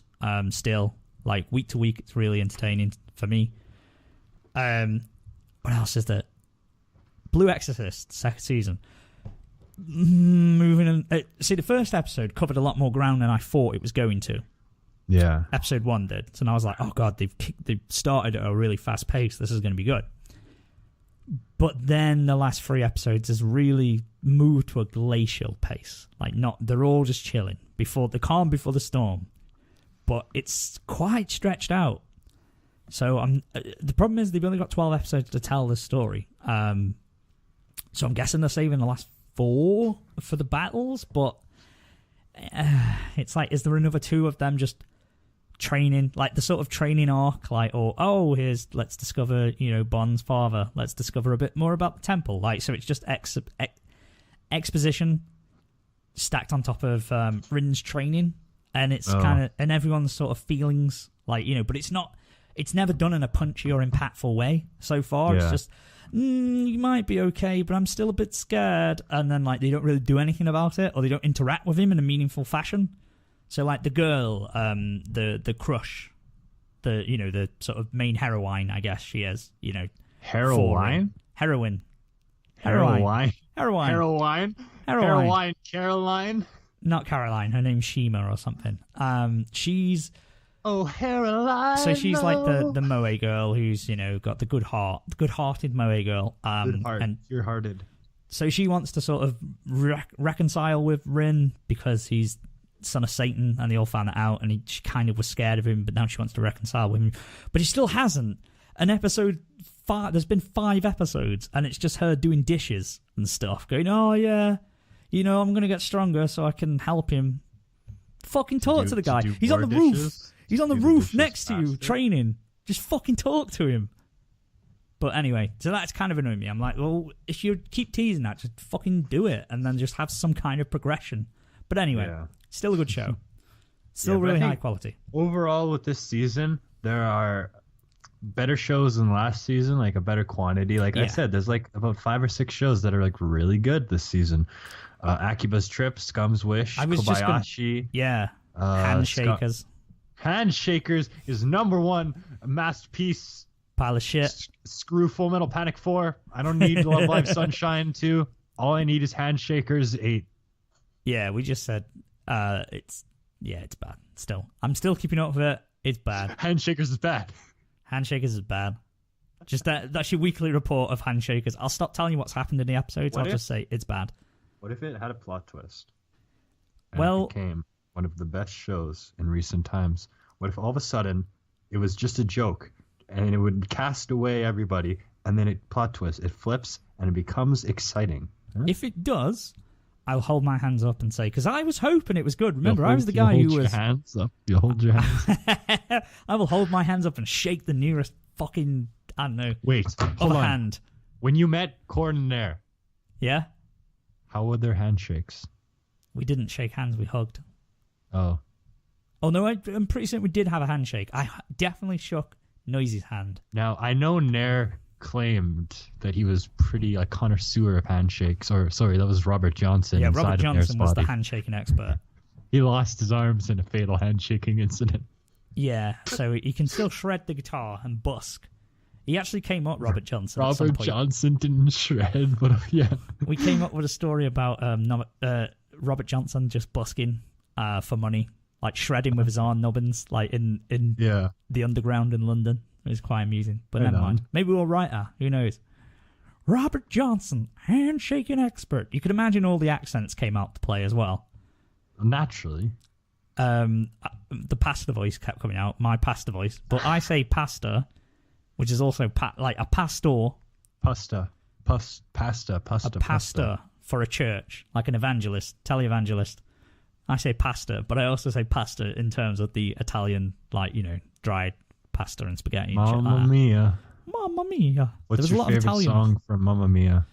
Still, like week to week, it's really entertaining for me. What else is there? Blue Exorcist, 2nd season. Moving on. See, the first episode covered a lot more ground than I thought it was going to. Yeah. Episode 1 did. So I was like, oh god, they've started at a really fast pace. This is going to be good. But then the last 3 episodes has really moved to a glacial pace. They're all just chilling before the calm before the storm. But it's quite stretched out. So the problem is they've only got 12 episodes to tell this story. So I'm guessing they're saving the last 4 for the battles. But it's like, is there another 2 of them just training, like the sort of training arc, let's discover Bond's father, let's discover a bit more about the temple, so it's just exposition stacked on top of Rin's training, and it's kind of, and everyone's sort of feelings, but it's never done in a punchy or impactful way so far. It's just you might be okay, but I'm still a bit scared, and then they don't really do anything about it, or they don't interact with him in a meaningful fashion. So, the girl, the crush, the sort of main heroine, I guess she is. Heroine. Heroine. Caroline. Not Caroline. Her name's Shima or something. She's. Oh, Caroline. So she's like the moe girl who's got the good-hearted moe girl. And pure-hearted. So she wants to sort of reconcile with Rin because he's son of Satan, and they all found that out, and she kind of was scared of him, but now she wants to reconcile with him. But he still hasn't. An episode 5, there's been 5 episodes, and it's just her doing dishes and stuff, going, oh yeah, I'm going to get stronger so I can help him. Fucking talk to the guy. He's on the roof. He's on the roof next to you, training. Just fucking talk to him. But anyway, so that's kind of annoying me. I'm like, well, if you keep teasing that, just fucking do it, and then just have some kind of progression. But anyway, still a good show. Still really high quality. Overall, with this season, there are better shows than last season, like a better quantity. Like I said, there's like about 5 or 6 shows that are like really good this season. Akiba's Trip, Scum's Wish, Kobayashi. Handshakers. Handshakers is number 1 masterpiece. Pile of shit. Screw Full Metal Panic 4. I don't need Love Live Sunshine 2. All I need is Handshakers 8. Yeah, we just said it's bad. Still, I'm still keeping up with it. It's bad. Handshakers is bad. Handshakers is bad. Just that's your weekly report of Handshakers. I'll stop telling you what's happened in the episodes. I'll just say it's bad. What if it had a plot twist? And it became one of the best shows in recent times. What if all of a sudden it was just a joke and it would cast away everybody, and then it plot twists, it flips, and it becomes exciting? Huh? If it does, I'll hold my hands up and say, because I was hoping it was good. Remember, I was the guy who was... Your hands up. You hold your hands up. I will hold my hands up and shake the nearest fucking, I don't know. Wait, hold on. Hand. When you met Corn and Nair. Yeah? How were their handshakes? We didn't shake hands, we hugged. Oh. Oh, no, I'm pretty certain we did have a handshake. I definitely shook Noisy's hand. Now, I know Nair claimed that he was pretty like connoisseur of handshakes. Or sorry, that was Robert Johnson. Yeah, Robert Johnson was the handshaking expert. He lost his arms in a fatal handshaking incident. Yeah, so he can still shred the guitar and busk. He actually came up, Robert Johnson. Robert Johnson didn't shred, but yeah. We came up with a story about Robert Johnson just busking for money, like shredding with his arm nubbins, like in the underground in London. It was quite amusing, but never mind. Maybe we'll write her. Who knows? Robert Johnson, handshaking expert. You could imagine all the accents came out to play as well. Naturally. The pasta voice kept coming out, my pasta voice. But I say pasta, which is also like a pastor. Pasta for a church, like an evangelist, televangelist. I say pasta, but I also say pasta in terms of the Italian, like, dried pasta and spaghetti. Mamma mia. Mamma mia. What's your favorite song from Mamma Mia?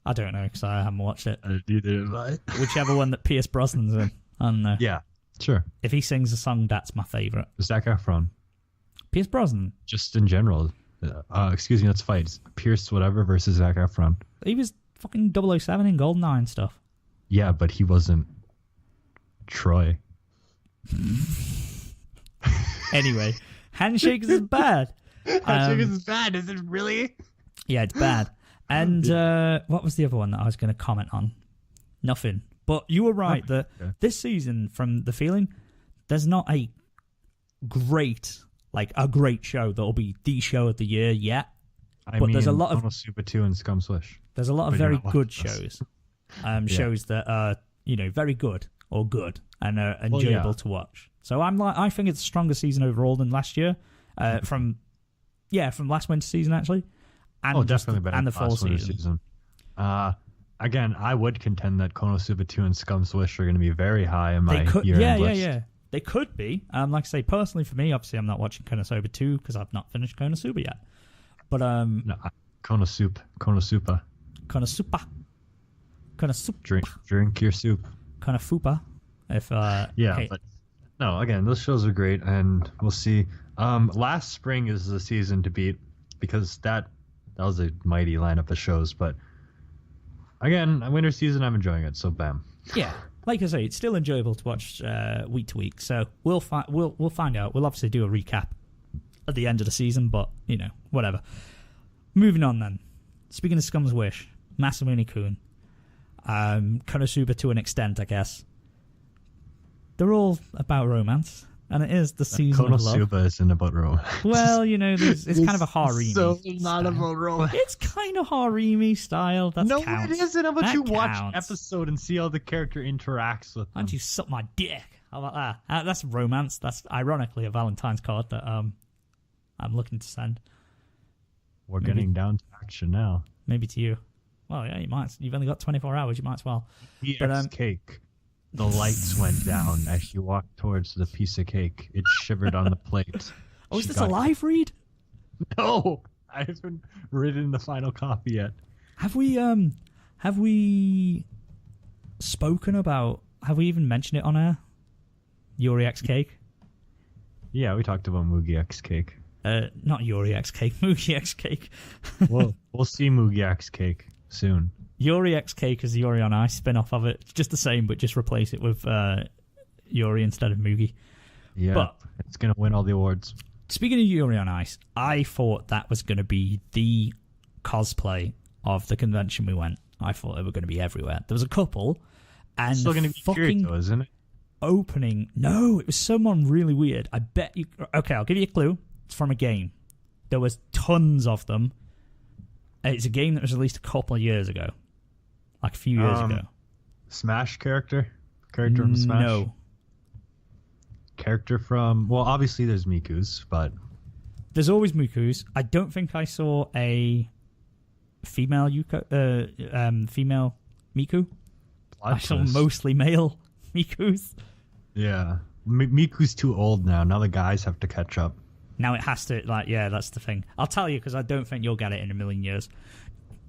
I don't know, because I haven't watched it. Either. Whichever one that Pierce Brosnan's in. I don't know. Yeah, sure. If he sings a song, that's my favourite. Zac Efron. Pierce Brosnan? Just in general. Excuse me, let's fight. Pierce whatever versus Zac Efron. He was fucking 007 in GoldenEye and stuff. Yeah, but he wasn't Troy. Anyway, Handshakes is bad. Handshakes is bad, is it really? Yeah, it's bad. And what was the other one that I was going to comment on? Nothing. But you were right that this season, from the feeling, there's not a great show that'll be the show of the year yet. But there's a lot of Konosuba 2 and Scum's Wish. There's a lot of very good shows. Shows that are, very good or good and are enjoyable to watch. So I think it's a stronger season overall than last year. From last winter season actually. And definitely better and the fall season. Again, I would contend that Konosuba 2 and Scum's Wish are going to be very high in my year-end list. Yeah. They could be. Like I say, personally for me, obviously I'm not watching Konosuba 2 because I've not finished Konosuba yet. But no, Konosuba. Drink your soup. Konofupa. But no, again, those shows are great, and we'll see. Last spring is the season to beat because that was a mighty lineup of shows. But again, winter season, I'm enjoying it. So bam. Yeah, like I say, it's still enjoyable to watch week to week. So we'll find out. We'll obviously do a recap at the end of the season, but whatever. Moving on then. Speaking of Scum's Wish, Masamune-kun, Konosuba to an extent, I guess. They're all about romance, and it is the season of love. Konosuba isn't about romance. Well, it's kind of a harem. So not about romance. It's kind of harem style. That no, counts. It isn't. How about you watch counts. episode and see how the character interacts with them? Why don't you suck my dick? How about that? That's romance. That's ironically a Valentine's card that I'm looking to send. We're getting down to action now. Maybe to you. Well, yeah, you might. You've only got 24 hours. You might as well. EX cake. The lights went down as she walked towards the piece of cake. It shivered on the plate. Oh, is this a live read? No, I haven't written the final copy yet. Have we spoken about? Have we even mentioned it on air? Yuri X Cake. Yeah, we talked about Mugi X Cake. Not Yuri X Cake. Mugi X Cake. We'll see Mugi X Cake soon. Yuri X Cake is the Yuri on Ice spin-off of it. It's just the same, but just replace it with Yuri instead of Mugi. Yeah, but it's going to win all the awards. Speaking of Yuri on Ice, I thought that was going to be the cosplay of the convention we went. I thought they were going to be everywhere. There was a couple, and it's still going to be Kirito, isn't it? Opening. No, it was someone really weird. I bet you... Okay, I'll give you a clue. It's from a game. There was tons of them. It's a game that was released a couple of years ago. Like a few years ago. Smash character? Character from Smash? No. Character from... Well, obviously there's Miku's, but... There's always Miku's. I don't think I saw a female female Miku. I saw mostly male Miku's. Yeah. Miku's too old now. Now the guys have to catch up. Now it has to, that's the thing. I'll tell you, because I don't think you'll get it in a million years.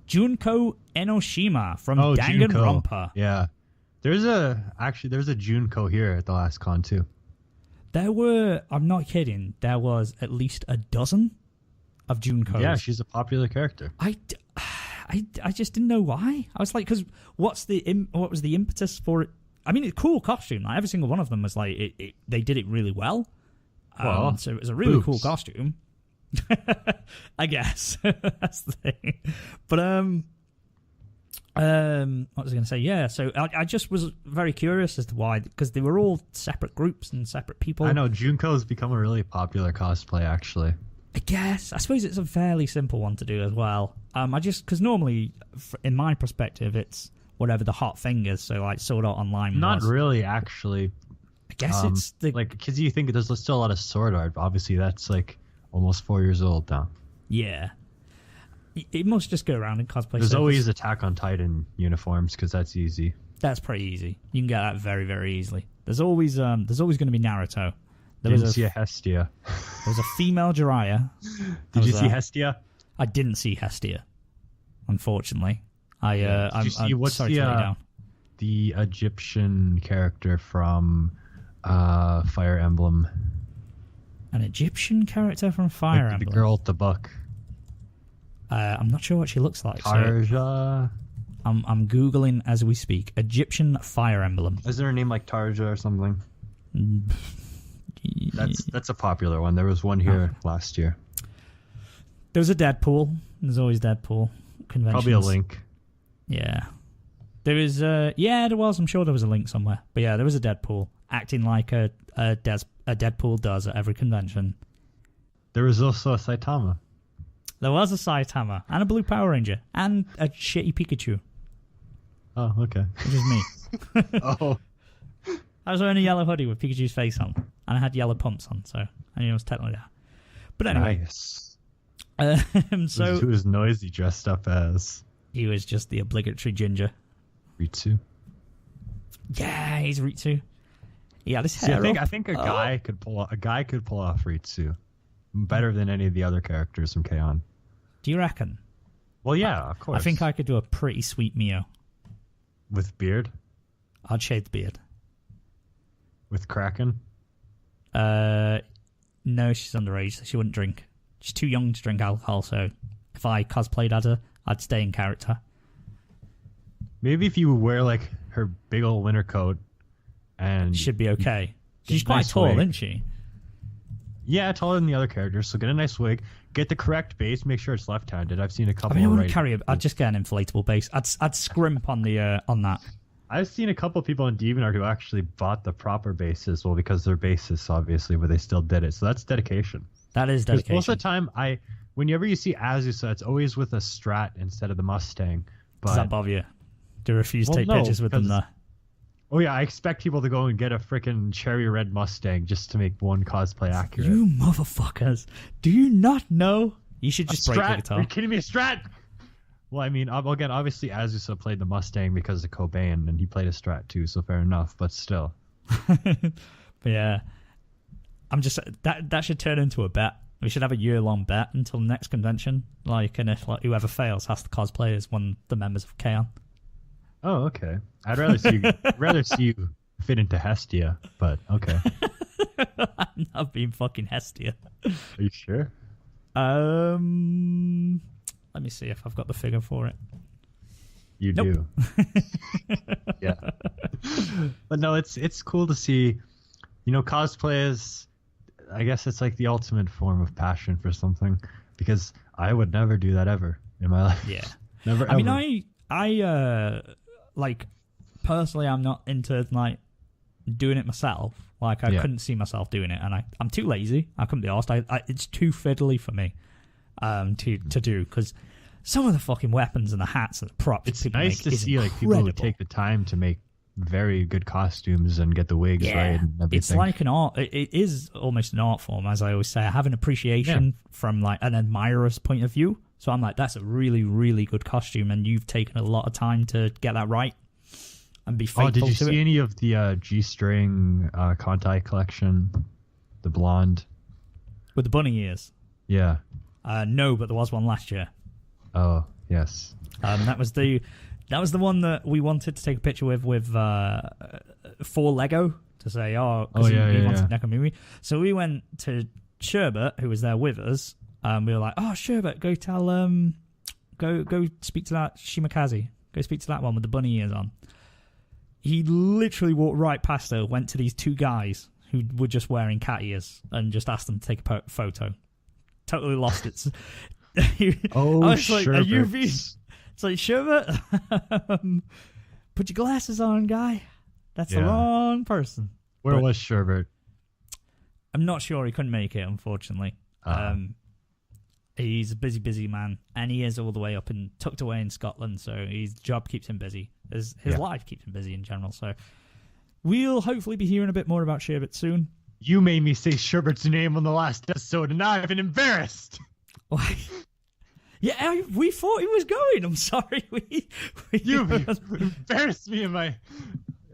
Junko Enoshima from Danganronpa. Yeah. There's a Junko here at the last con, too. There were, I'm not kidding, there was at least a dozen of Junkos. Yeah, she's a popular character. I just didn't know why. I was like, because what was the impetus for it? I mean, it's a cool costume. Like, every single one of them was like, they did it really well. So it was a really cool costume. I guess. That's the thing. But what was I going to say? Yeah, so I just was very curious as to why, because they were all separate groups and separate people. I know, Junko's become a really popular cosplay, actually. I guess. I suppose it's a fairly simple one to do as well. Because normally, in my perspective, it's whatever the hot thing is, so like Sword Art Online Not really, actually. I guess it's the... Like, because you think there's still a lot of Sword Art, but obviously that's like almost 4 years old now. Yeah. It must just go around in cosplay. There's always Attack on Titan uniforms, because that's easy. That's pretty easy. You can get that very, very easily. There's always going to be Naruto. Didn't see a Hestia. There was a female Jiraiya. Did you see Hestia? I didn't see Hestia, unfortunately. Did you see what's the Egyptian character from Fire Emblem? An Egyptian character from Fire Emblem? The girl at the book. I'm not sure what she looks like. Tarja. So I'm Googling as we speak. Egyptian Fire Emblem. Is there a name like Tarja or something? That's a popular one. There was one here last year. There was a Deadpool. There's always Deadpool conventions. Probably a Link. Yeah. There is there was. I'm sure there was a Link somewhere. But yeah, there was a Deadpool acting like a Deadpool does at every convention. There was also a Saitama. There was a Saitama and a Blue Power Ranger and a shitty Pikachu. Oh, okay. Which is me. Oh. I was wearing a yellow hoodie with Pikachu's face on, and I had yellow pumps on, so I knew it was technically that. But anyway. Nice. So who was Noisy dressed up as? He was just the obligatory ginger. Ritsu. Yeah, he's Ritsu. He had his hair up. I think a guy could pull off Ritsu better than any of the other characters from K-On! Do you reckon? Well, yeah, of course. I think I could do a pretty sweet Mio. With beard? I'd shave the beard. With Kraken? No, she's underage, so she wouldn't drink. She's too young to drink alcohol, so if I cosplayed as her, I'd stay in character. Maybe if you wear like her big old winter coat and should be okay. She's quite nice tall, wig. isn't she? Yeah, taller than the other characters. So get a nice wig, get the correct base, make sure it's left-handed. I've seen a couple. I mean, I wouldn't carry. I'd just get an inflatable base. I'd scrimp on the on that. I've seen a couple people in DeviantArt who actually bought the proper bases, well, because they're bases, obviously, but they still did it. So that's dedication. That is dedication. Most of the time, whenever you see Azusa, it's always with a Strat instead of the Mustang. But, does that bother you? Do you refuse to take pictures with them there? Oh yeah, I expect people to go and get a freaking cherry red Mustang just to make one cosplay accurate. You motherfuckers! Do you not know? You should just break the guitar. Are you kidding me? A Strat? Well, I mean, again, obviously Azusa played the Mustang because of Cobain, and he played a Strat too, so fair enough. But still. But yeah, I'm just that should turn into a bet. We should have a year-long bet until the next convention. And if whoever fails has to cosplay as one of the members of Kaon. Oh, okay. I'd rather see you fit into Hestia, but okay. I'm not being fucking Hestia. Are you sure? Let me see if I've got the figure for it. You do. Yeah. But no, it's cool to see. Cosplay is, I guess it's like the ultimate form of passion for something, because I would never do that ever in my life. Yeah. Never. I ever. mean, I personally, I'm not into doing it myself. I couldn't see myself doing it, and I'm too lazy. I couldn't be asked. It's too fiddly for me to do, because some of the fucking weapons and the hats and the props. It's nice to see incredible. people who take the time to make very good costumes and get the wigs right and everything. It's like an art. It is almost an art form, as I always say. I have an appreciation from an admirer's point of view. So I'm like, that's a really, really good costume, and you've taken a lot of time to get that right and be faithful to it. Did you see any of the G-string Contai collection? The blonde? With the bunny ears? Yeah. No, but there was one last year. Oh, yes. That was the one that we wanted to take a picture with for Lego to say, he wanted Nekomimi. So we went to Sherbert, who was there with us. We were like, Sherbert, go tell, go speak to that Shimakaze. Go speak to that one with the bunny ears on. He literally walked right past her, went to these two guys who were just wearing cat ears, and just asked them to take a photo. Totally lost it. I was like, are you being... It's like, Sherbert, put your glasses on, guy. That's the wrong person. Where was Sherbert? I'm not sure. He couldn't make it, unfortunately. He's a busy man, and he is all the way up and tucked away in Scotland, so his job keeps him busy. His life keeps him busy in general, so we'll hopefully be hearing a bit more about Sherbert soon. You made me say Sherbert's name on the last episode, and now I've been embarrassed. Why? Yeah, we thought he was going. I'm sorry. You embarrassed me in my...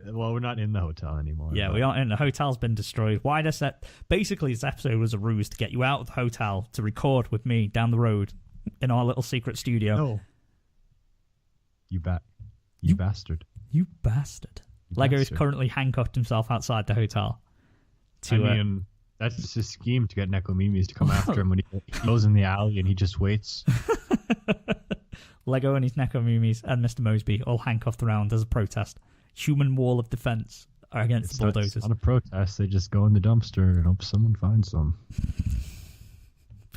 Well, we're not in the hotel anymore. Yeah, we aren't in. The hotel's been destroyed. Why does that? Basically, this episode was a ruse to get you out of the hotel to record with me down the road in our little secret studio. No. You bastard. You bastard. Lego's currently handcuffed himself outside the hotel. That's just his scheme to get Nekomimis to come after him when he goes in the alley and he just waits. Lego and his Nekomimis and Mr. Mosby all handcuffed around as a protest. Human wall of defense against the bulldozers. It's not a protest. They just go in the dumpster and hope someone finds them.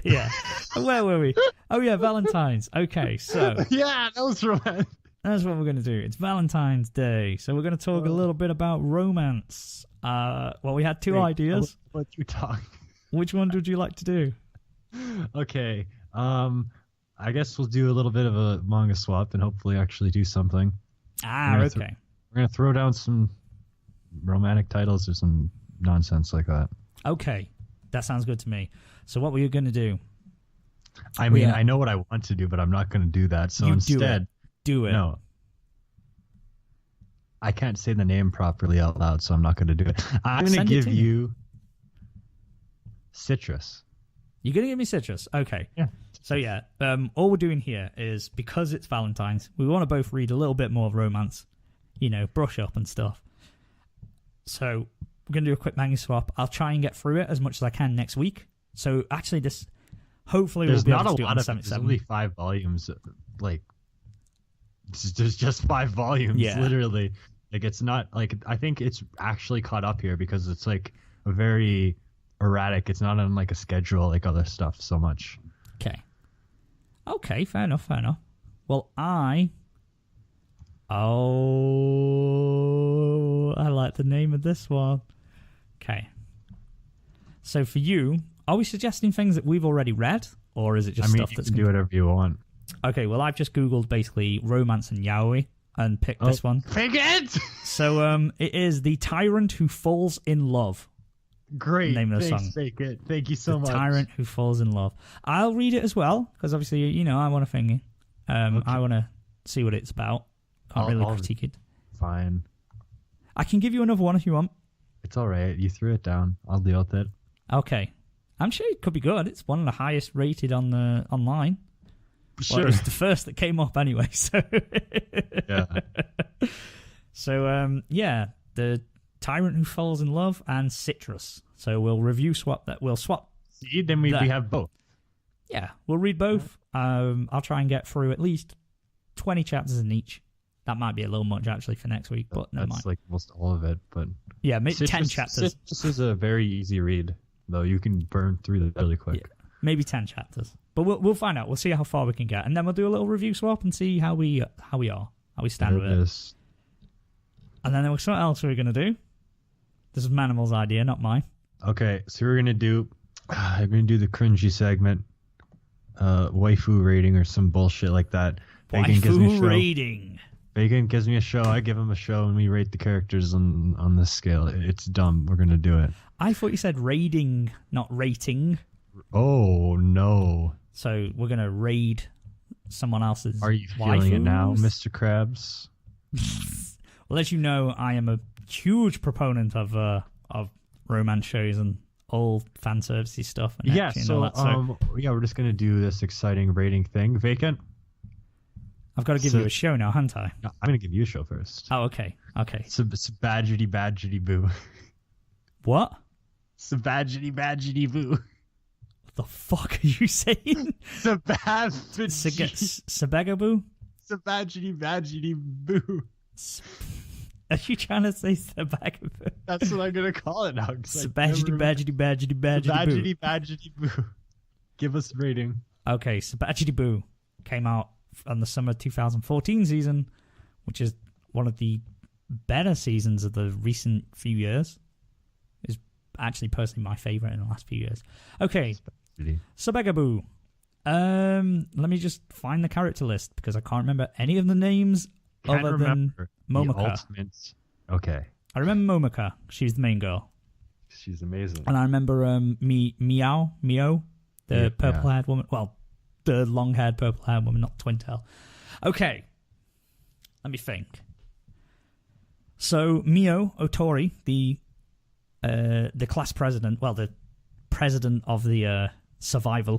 Yeah. Where were we? Oh, yeah, Valentine's. Okay, so... Yeah, that was romantic. That's what we're going to do. It's Valentine's Day, so we're going to talk a little bit about romance. We had two ideas. I'll let you talk. Which one would you like to do? Okay. I guess we'll do a little bit of a manga swap and hopefully actually do something. Okay. We're going to throw down some romantic titles or some nonsense like that. Okay. That sounds good to me. So what were you going to do? I mean, I know what I want to do, but I'm not going to do that. So instead... Do it. No. I can't say the name properly out loud, so I'm not going to do it. I'm going to give you Citrus. You're going to give me Citrus? Okay. Yeah. So yeah, all we're doing here is, because it's Valentine's, we want to both read a little bit more romance, brush up and stuff. So we're going to do a quick manga swap. I'll try and get through it as much as I can next week. So actually hopefully we'll be able to do it on 77. There's only 5 volumes, there's just 5 volumes, literally. Like it's not like I think it's actually caught up here because it's like a very erratic. It's not on like a schedule like other stuff so much. Okay, fair enough. Well, I like the name of this one. Okay. So for you, are we suggesting things that we've already read, or is it just stuff that's... you can do whatever you want. Okay, well, I've just Googled basically romance and yaoi and picked this one. Vacant! So it is The Tyrant Who Falls in Love. Great. Name of the Thanks, song. Vacant. Thank you so much. The Tyrant Who Falls in Love. I'll read it as well, because obviously, I want to thingy. Okay. I want to see what it's about. Can't really critique it. Fine. I can give you another one if you want. It's all right. You threw it down. I'll deal with it. Okay. I'm sure it could be good. It's one of the highest rated on the online. Sure. Well, it's the first that came up anyway. So yeah. So The Tyrant Who Falls in Love and Citrus. So we'll swap that. We'll swap. See, then we have both. Yeah, we'll read both. I'll try and get through at least 20 chapters in each. That might be a little much actually for next week, but never mind. That's like most all of it, but yeah, maybe 10 chapters. This is a very easy read, though. You can burn through it really quick. Yeah, maybe 10 chapters, but we'll find out. We'll see how far we can get, and then we'll do a little review swap and see how we stand with it. And then what else are we gonna do? This is Manimal's idea, not mine. Okay, so I'm gonna do the cringy segment, waifu rating or some bullshit like that. Waifu rating. Vacant gives me a show, I give him a show, and we rate the characters on this scale. It's dumb. We're gonna do it. I thought you said raiding, not rating. Oh no! So we're gonna raid someone else's. Are you feeling it now, Mr. Krabs? Well, as you know, I am a huge proponent of romance shows and all fan servicey stuff. And yeah, we're just gonna do this exciting rating thing. Vacant. I've got to give you a show now, haven't I? No, I'm gonna give you a show first. Oh, okay. It's badgety boo. What? Badgety boo. What the fuck are you saying? Sabagaboo? Badgety boo. Are you trying to say Sabagaboo? That's what I'm gonna call it now. Badgety boo. Give us a rating. Okay, Sabagety Boo came out on the summer 2014 season, which is one of the better seasons of the recent few years. Is actually personally my favorite in the last few years. Okay, Sabagaboo. Let me just find the character list because I can't remember any of the names other than Momoko. Okay. I remember Momoko. She's the main girl. She's amazing. And I remember Mio, the purple-haired woman. Well, the long-haired purple-haired woman, not twin tail. Okay. Let me think. So Mio Otori, the class president, well, the president of the survival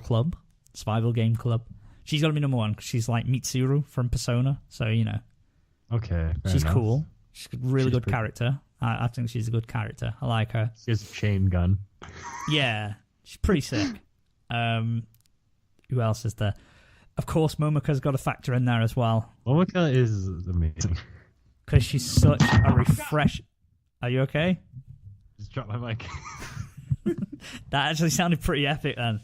game club. She's got to be number one because she's like Mitsuru from Persona. So, Okay. She's cool. She's a really good character. I think she's a good character. I like her. She has a chain gun. Yeah. She's pretty sick. Who else is there? Of course, Momoka's got a factor in there as well. Momoko is amazing. Because she's such a refresh... Are you okay? Just drop my mic. That actually sounded pretty epic then.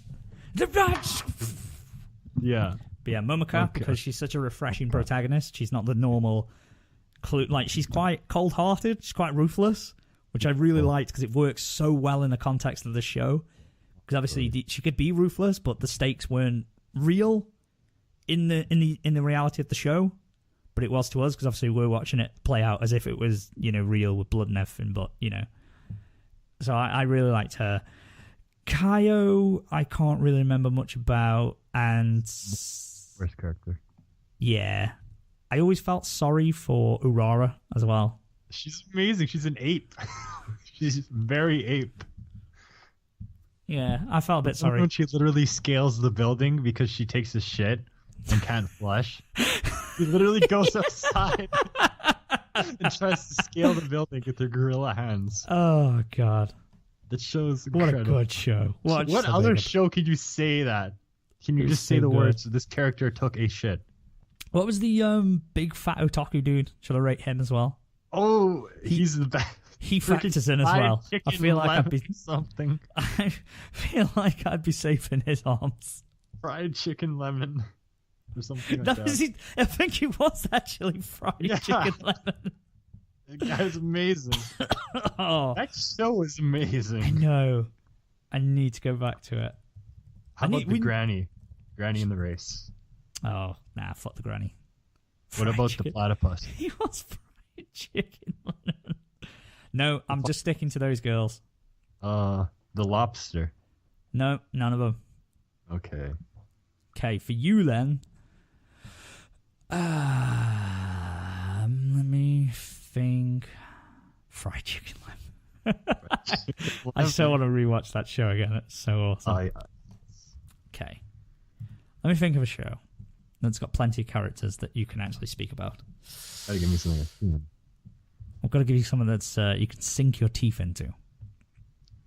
Yeah. But yeah, Momoko, because she's such a refreshing protagonist. She's not the normal... she's quite cold-hearted. She's quite ruthless, which I really liked because it works so well in the context of the show. Because obviously she could be ruthless, but the stakes weren't real in the reality of the show. But it was to us because obviously we're watching it play out as if it was real with blood and everything. But so I really liked her. Kaio, I can't really remember much about, and worst character. Yeah, I always felt sorry for Urara as well. She's amazing. She's an ape. She's very ape. Yeah, I felt a bit sorry. When she literally scales the building because she takes a shit and can't flush. She literally goes outside and tries to scale the building with her gorilla hands. Oh, God. That show's incredible. What a good show. What other show could you say that? Can you just say the words, this character took a shit? What was the big fat otaku dude? Should I rate him as well? Oh, he's the best. He factors in as well. I feel like I'd be something. I feel like I'd be safe in his arms. Fried chicken lemon, or something like that. I think he was actually fried chicken lemon. That guy's amazing. Oh, that show is amazing. I know. I need to go back to it. How about the granny? Granny in the race. Oh, nah, fuck the granny. What about the platypus? He was fried chicken lemon. No, I'm just sticking to those girls. The lobster. No, none of them. Okay. Okay, for you then. Let me think. Fried chicken lemon. I still want to rewatch that show again. It's so awesome. Okay. Let me think of a show that's got plenty of characters that you can actually speak about. Gotta give me something. I've got to give you something that's you can sink your teeth into.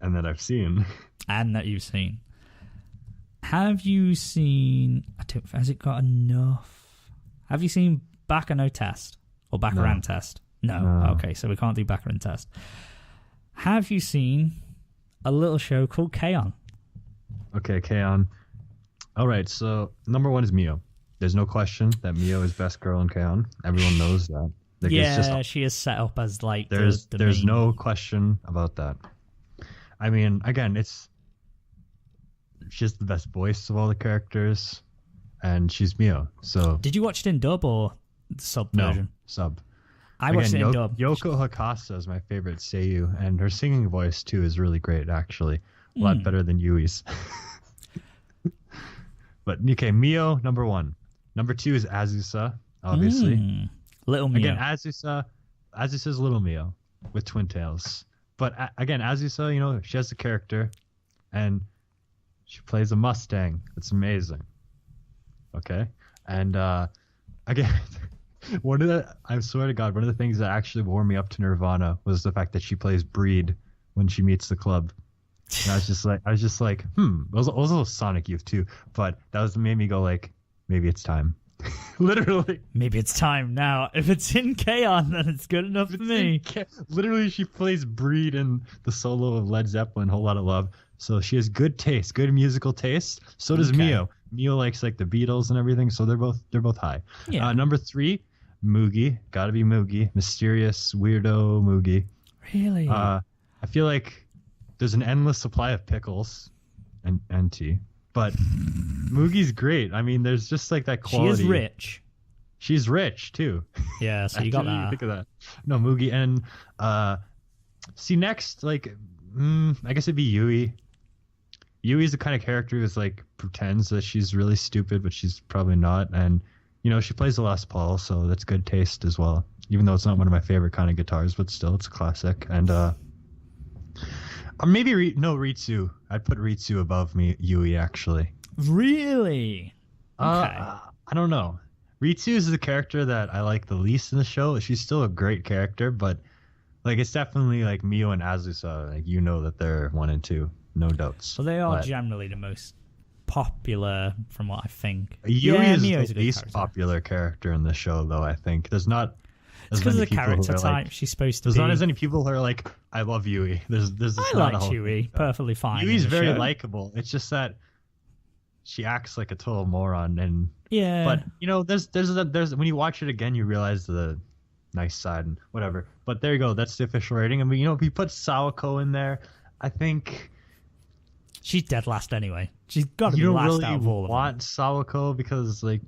And that I've seen. And that you've seen. Have you seen... has it got enough? Have you seen Bacano Test? Or Baccaran Test? No. Okay, so we can't do Baccaran Test. Have you seen a little show called K-On? Okay, K-On. All right, so number one is Mio. There's no question that Mio is best girl in K-On. Everyone knows that. Like, yeah, she is set up as like there's main... no question about that. I mean, again, she's the best voice of all the characters, and she's Mio. So did you watch it in dub or the sub version? No, sub. I watched it in dub. Yoko Hakasa is my favorite seiyuu, and her singing voice too is really great. Actually, a lot better than Yui's. But okay, Mio number one. Number two is Azusa, obviously. Little Mio. Again, Azusa's Little Mio with twin tails. But again, Azusa, she has the character, and she plays a Mustang. It's amazing. Okay, and again, I swear to God, one of the things that actually warmed me up to Nirvana was the fact that she plays Breed when she meets the club. And I was just like, it was a little Sonic Youth too, but that made me go like, maybe it's time. Literally. Maybe it's time now. If it's in K-On, then it's good enough for me. Literally, she plays Breed in the solo of Led Zeppelin, Whole Lotta Love. So she has good taste, good musical taste. So does Mio. Mio likes like the Beatles and everything, so they're both high. Yeah. Number three, Mugi. Gotta be Mugi. Mysterious, weirdo Mugi. Really? I feel like there's an endless supply of pickles and tea. But Mugi's great. I mean, there's just like that quality. She is rich. She's rich too. Yeah, so you got that. Think of that. No, Mugi. And see next, like, I guess it'd be Yui. Yui's the kind of character who's like pretends that she's really stupid, but she's probably not. And she plays the Les Paul, so that's good taste as well. Even though it's not one of my favorite kind of guitars, but still, it's a classic. And or maybe Ritsu. I'd put Ritsu above Yui actually. Really? Okay. I don't know. Ritsu is the character that I like the least in the show. She's still a great character, but like it's definitely like Mio and Azusa. Like that they're 1 and 2, no doubts. So they are generally the most popular, from what I think. Yui is the least popular character in the show, though. I think there's not. It's because of the character type she's supposed to be. There's not as many people who are like, I love Yui. I like Yui. Perfectly fine. Yui's very likable. It's just that she acts like a total moron. And yeah. But there's when you watch it again, you realize the nice side and whatever. But there you go. That's the official rating. And if you put Sawako in there, I think she's dead last anyway. She's got to be last really out of all of them. You don't really want Sawako because like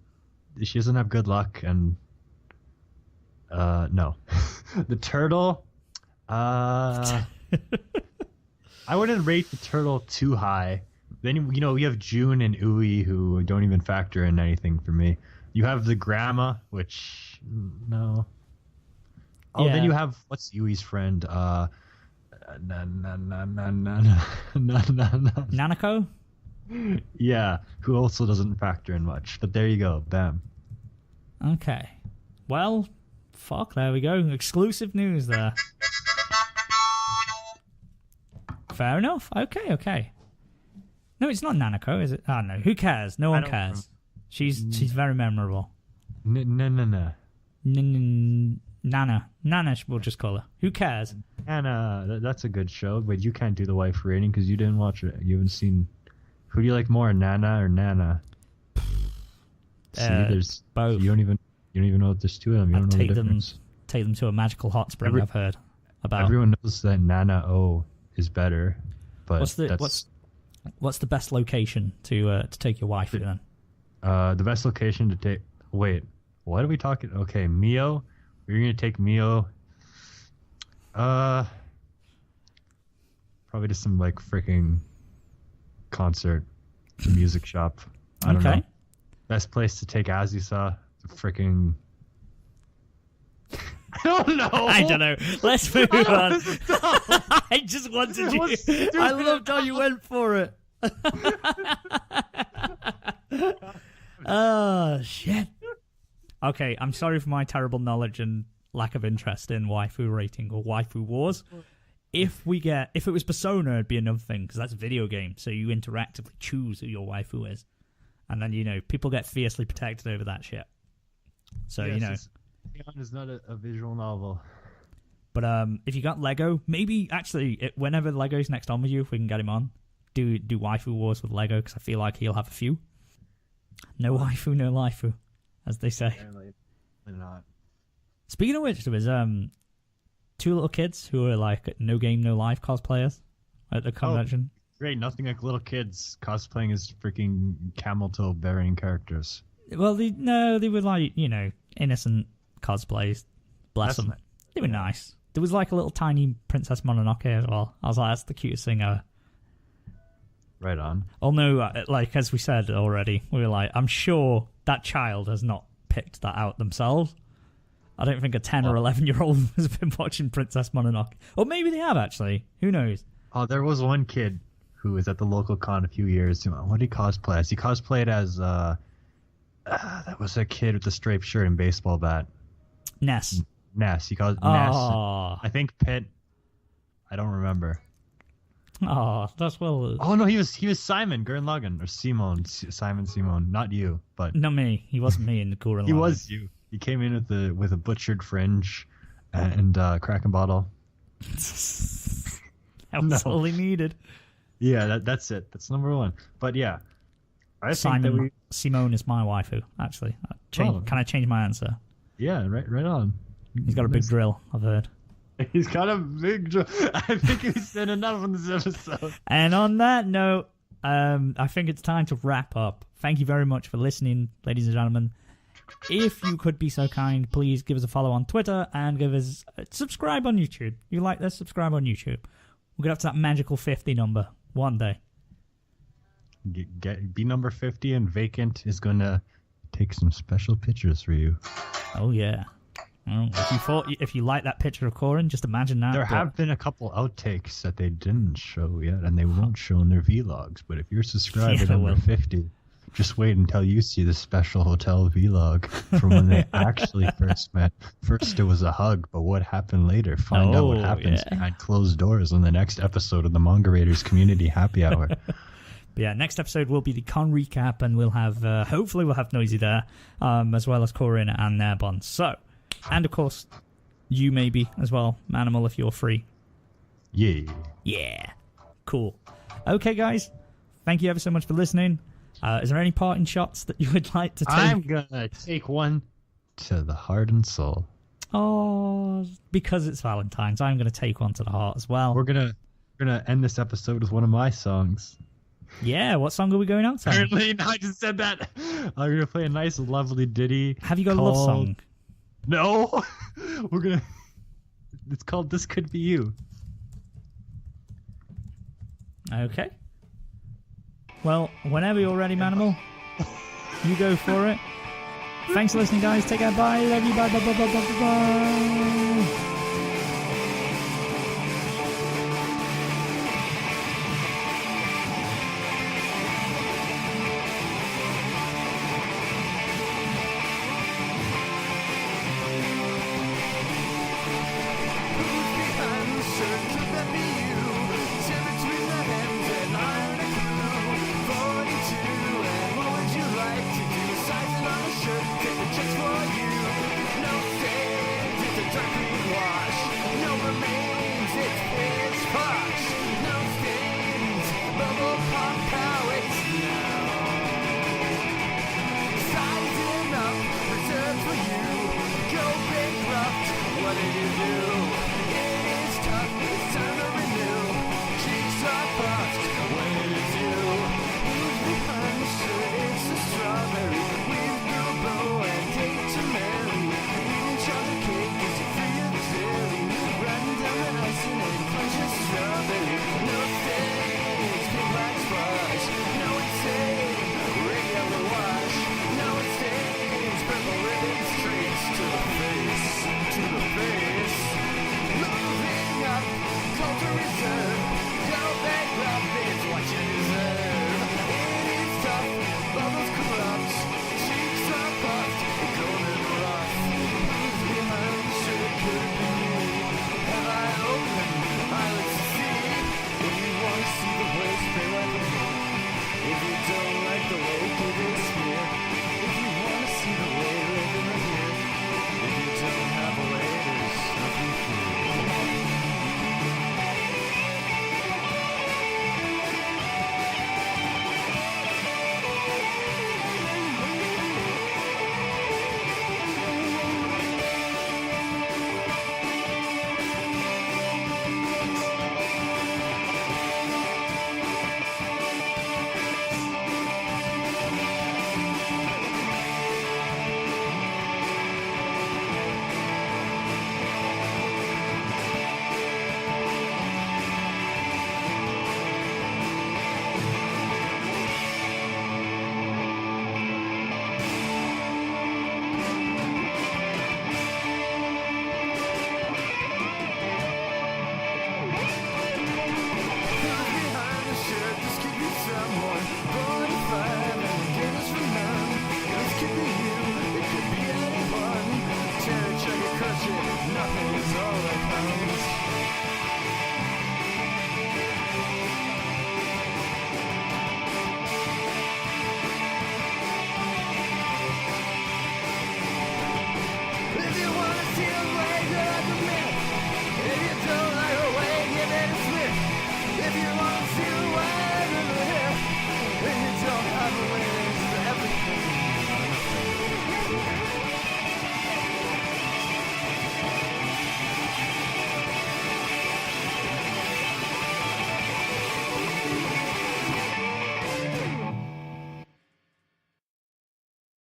she doesn't have good luck and. No. The turtle, I wouldn't rate the turtle too high. Then, we have June and Ui who don't even factor in anything for me. You have the grandma, which, no. Oh, yeah. Then you have, what's Ui's friend? Nanako? Yeah, who also doesn't factor in much. But there you go. Bam. Okay. Well... Fuck, there we go. Exclusive news there. Fair enough. Okay. No, it's not Nanako, is it? Oh, no. Who cares? No one cares. She's very memorable. No. Nana. Nana, we'll just call her. Who cares? Nana, that's a good show. Wait, you can't do the wife rating because you didn't watch it. You haven't seen. Who do you like more, Nana or Nana? See, there's both. You don't even know that there's two of them. You don't know the difference. Take them to a magical hot spring. I've heard about. Everyone knows that Nana O is better, but what's the best location to take your wife to then? The best location to take. Wait, what are we talking? Okay, Mio. We're gonna take Mio. Probably to some like freaking concert, music shop. I don't know. Best place to take Azusa. Freaking. I don't know. Let's move on. I just wanted you. I loved how you went for it. Oh, shit. Okay, I'm sorry for my terrible knowledge and lack of interest in waifu rating or waifu wars. If it was Persona, it'd be another thing, because that's a video game, so you interactively choose who your waifu is. And then, people get fiercely protected over that shit. So, Vacant is not a visual novel. But if you got Lego, maybe, actually, whenever Lego's next on with you, if we can get him on, do waifu wars with Lego, because I feel like he'll have a few. No waifu, no laifu, as they say. Apparently not. Speaking of which, there was two little kids who were like no game, no life cosplayers at the convention. Oh, great, nothing like little kids cosplaying as freaking camel toe bearing characters. Well, they were like, innocent cosplays. Bless them. They were nice. There was like a little tiny Princess Mononoke as well. I was like, that's the cutest thing ever. Right on. Oh no, like as we said already, we were like, I'm sure that child has not picked that out themselves. I don't think a 10 or 11-year-old has been watching Princess Mononoke. Or maybe they have, actually. Who knows? Oh, there was one kid who was at the local con a few years. What did he cosplay as? He cosplayed as, that was a kid with a striped shirt and baseball bat. Ness. He called Ness. I think Pitt. I don't remember. Oh, that's well. Oh no, he was Simon Gurren Lagann or Simon. Not you, but not me. He wasn't me in the Gurren Lagann. He was you. He came in with a butchered fringe and Kraken bottle. That was all he needed. Yeah, that's it. That's number one. But yeah, Simone is my waifu. Actually, can I change my answer? Yeah, right on. He's got a big drill, I've heard. He's got a big drill. I think he's said enough on this episode. And on that note, I think it's time to wrap up. Thank you very much for listening, ladies and gentlemen. If you could be so kind, please give us a follow on Twitter and give us subscribe on YouTube. You like this? Subscribe on YouTube. We'll get up to that magical 50 number one day. Be number 50, and Vacant is going to take some special pictures for you. Oh, yeah. Well, if you like that picture of Corin, just imagine that. There have been a couple outtakes that they didn't show yet, and they won't show in their vlogs. But if you're subscribed to number 50, just wait until you see the special hotel vlog from when they actually first met. First, it was a hug, but what happened later? Find out what happens behind closed doors on the next episode of the Manga Raiders Community Happy Hour. But yeah, next episode will be the con recap, and we'll have, hopefully we'll have Noisy there, as well as Corin and Nairbon. So, and of course, you maybe as well, Manimal, if you're free. Yeah. Yeah. Cool. Okay, guys. Thank you ever so much for listening. Is there any parting shots that you would like to take? I'm gonna take one to the heart and soul. Oh, because it's Valentine's, I'm gonna take one to the heart as well. We're gonna end this episode with one of my songs. Yeah, what song are we going out to? Apparently, I just said that. I'm gonna play a nice, lovely ditty. Have you got a love song? No, It's called "This Could Be You." Okay. Well, whenever you're ready, Manimal, you go for it. Thanks for listening, guys. Take care. Bye. Love you. Bye. Bye. Bye. Bye. Bye. Bye.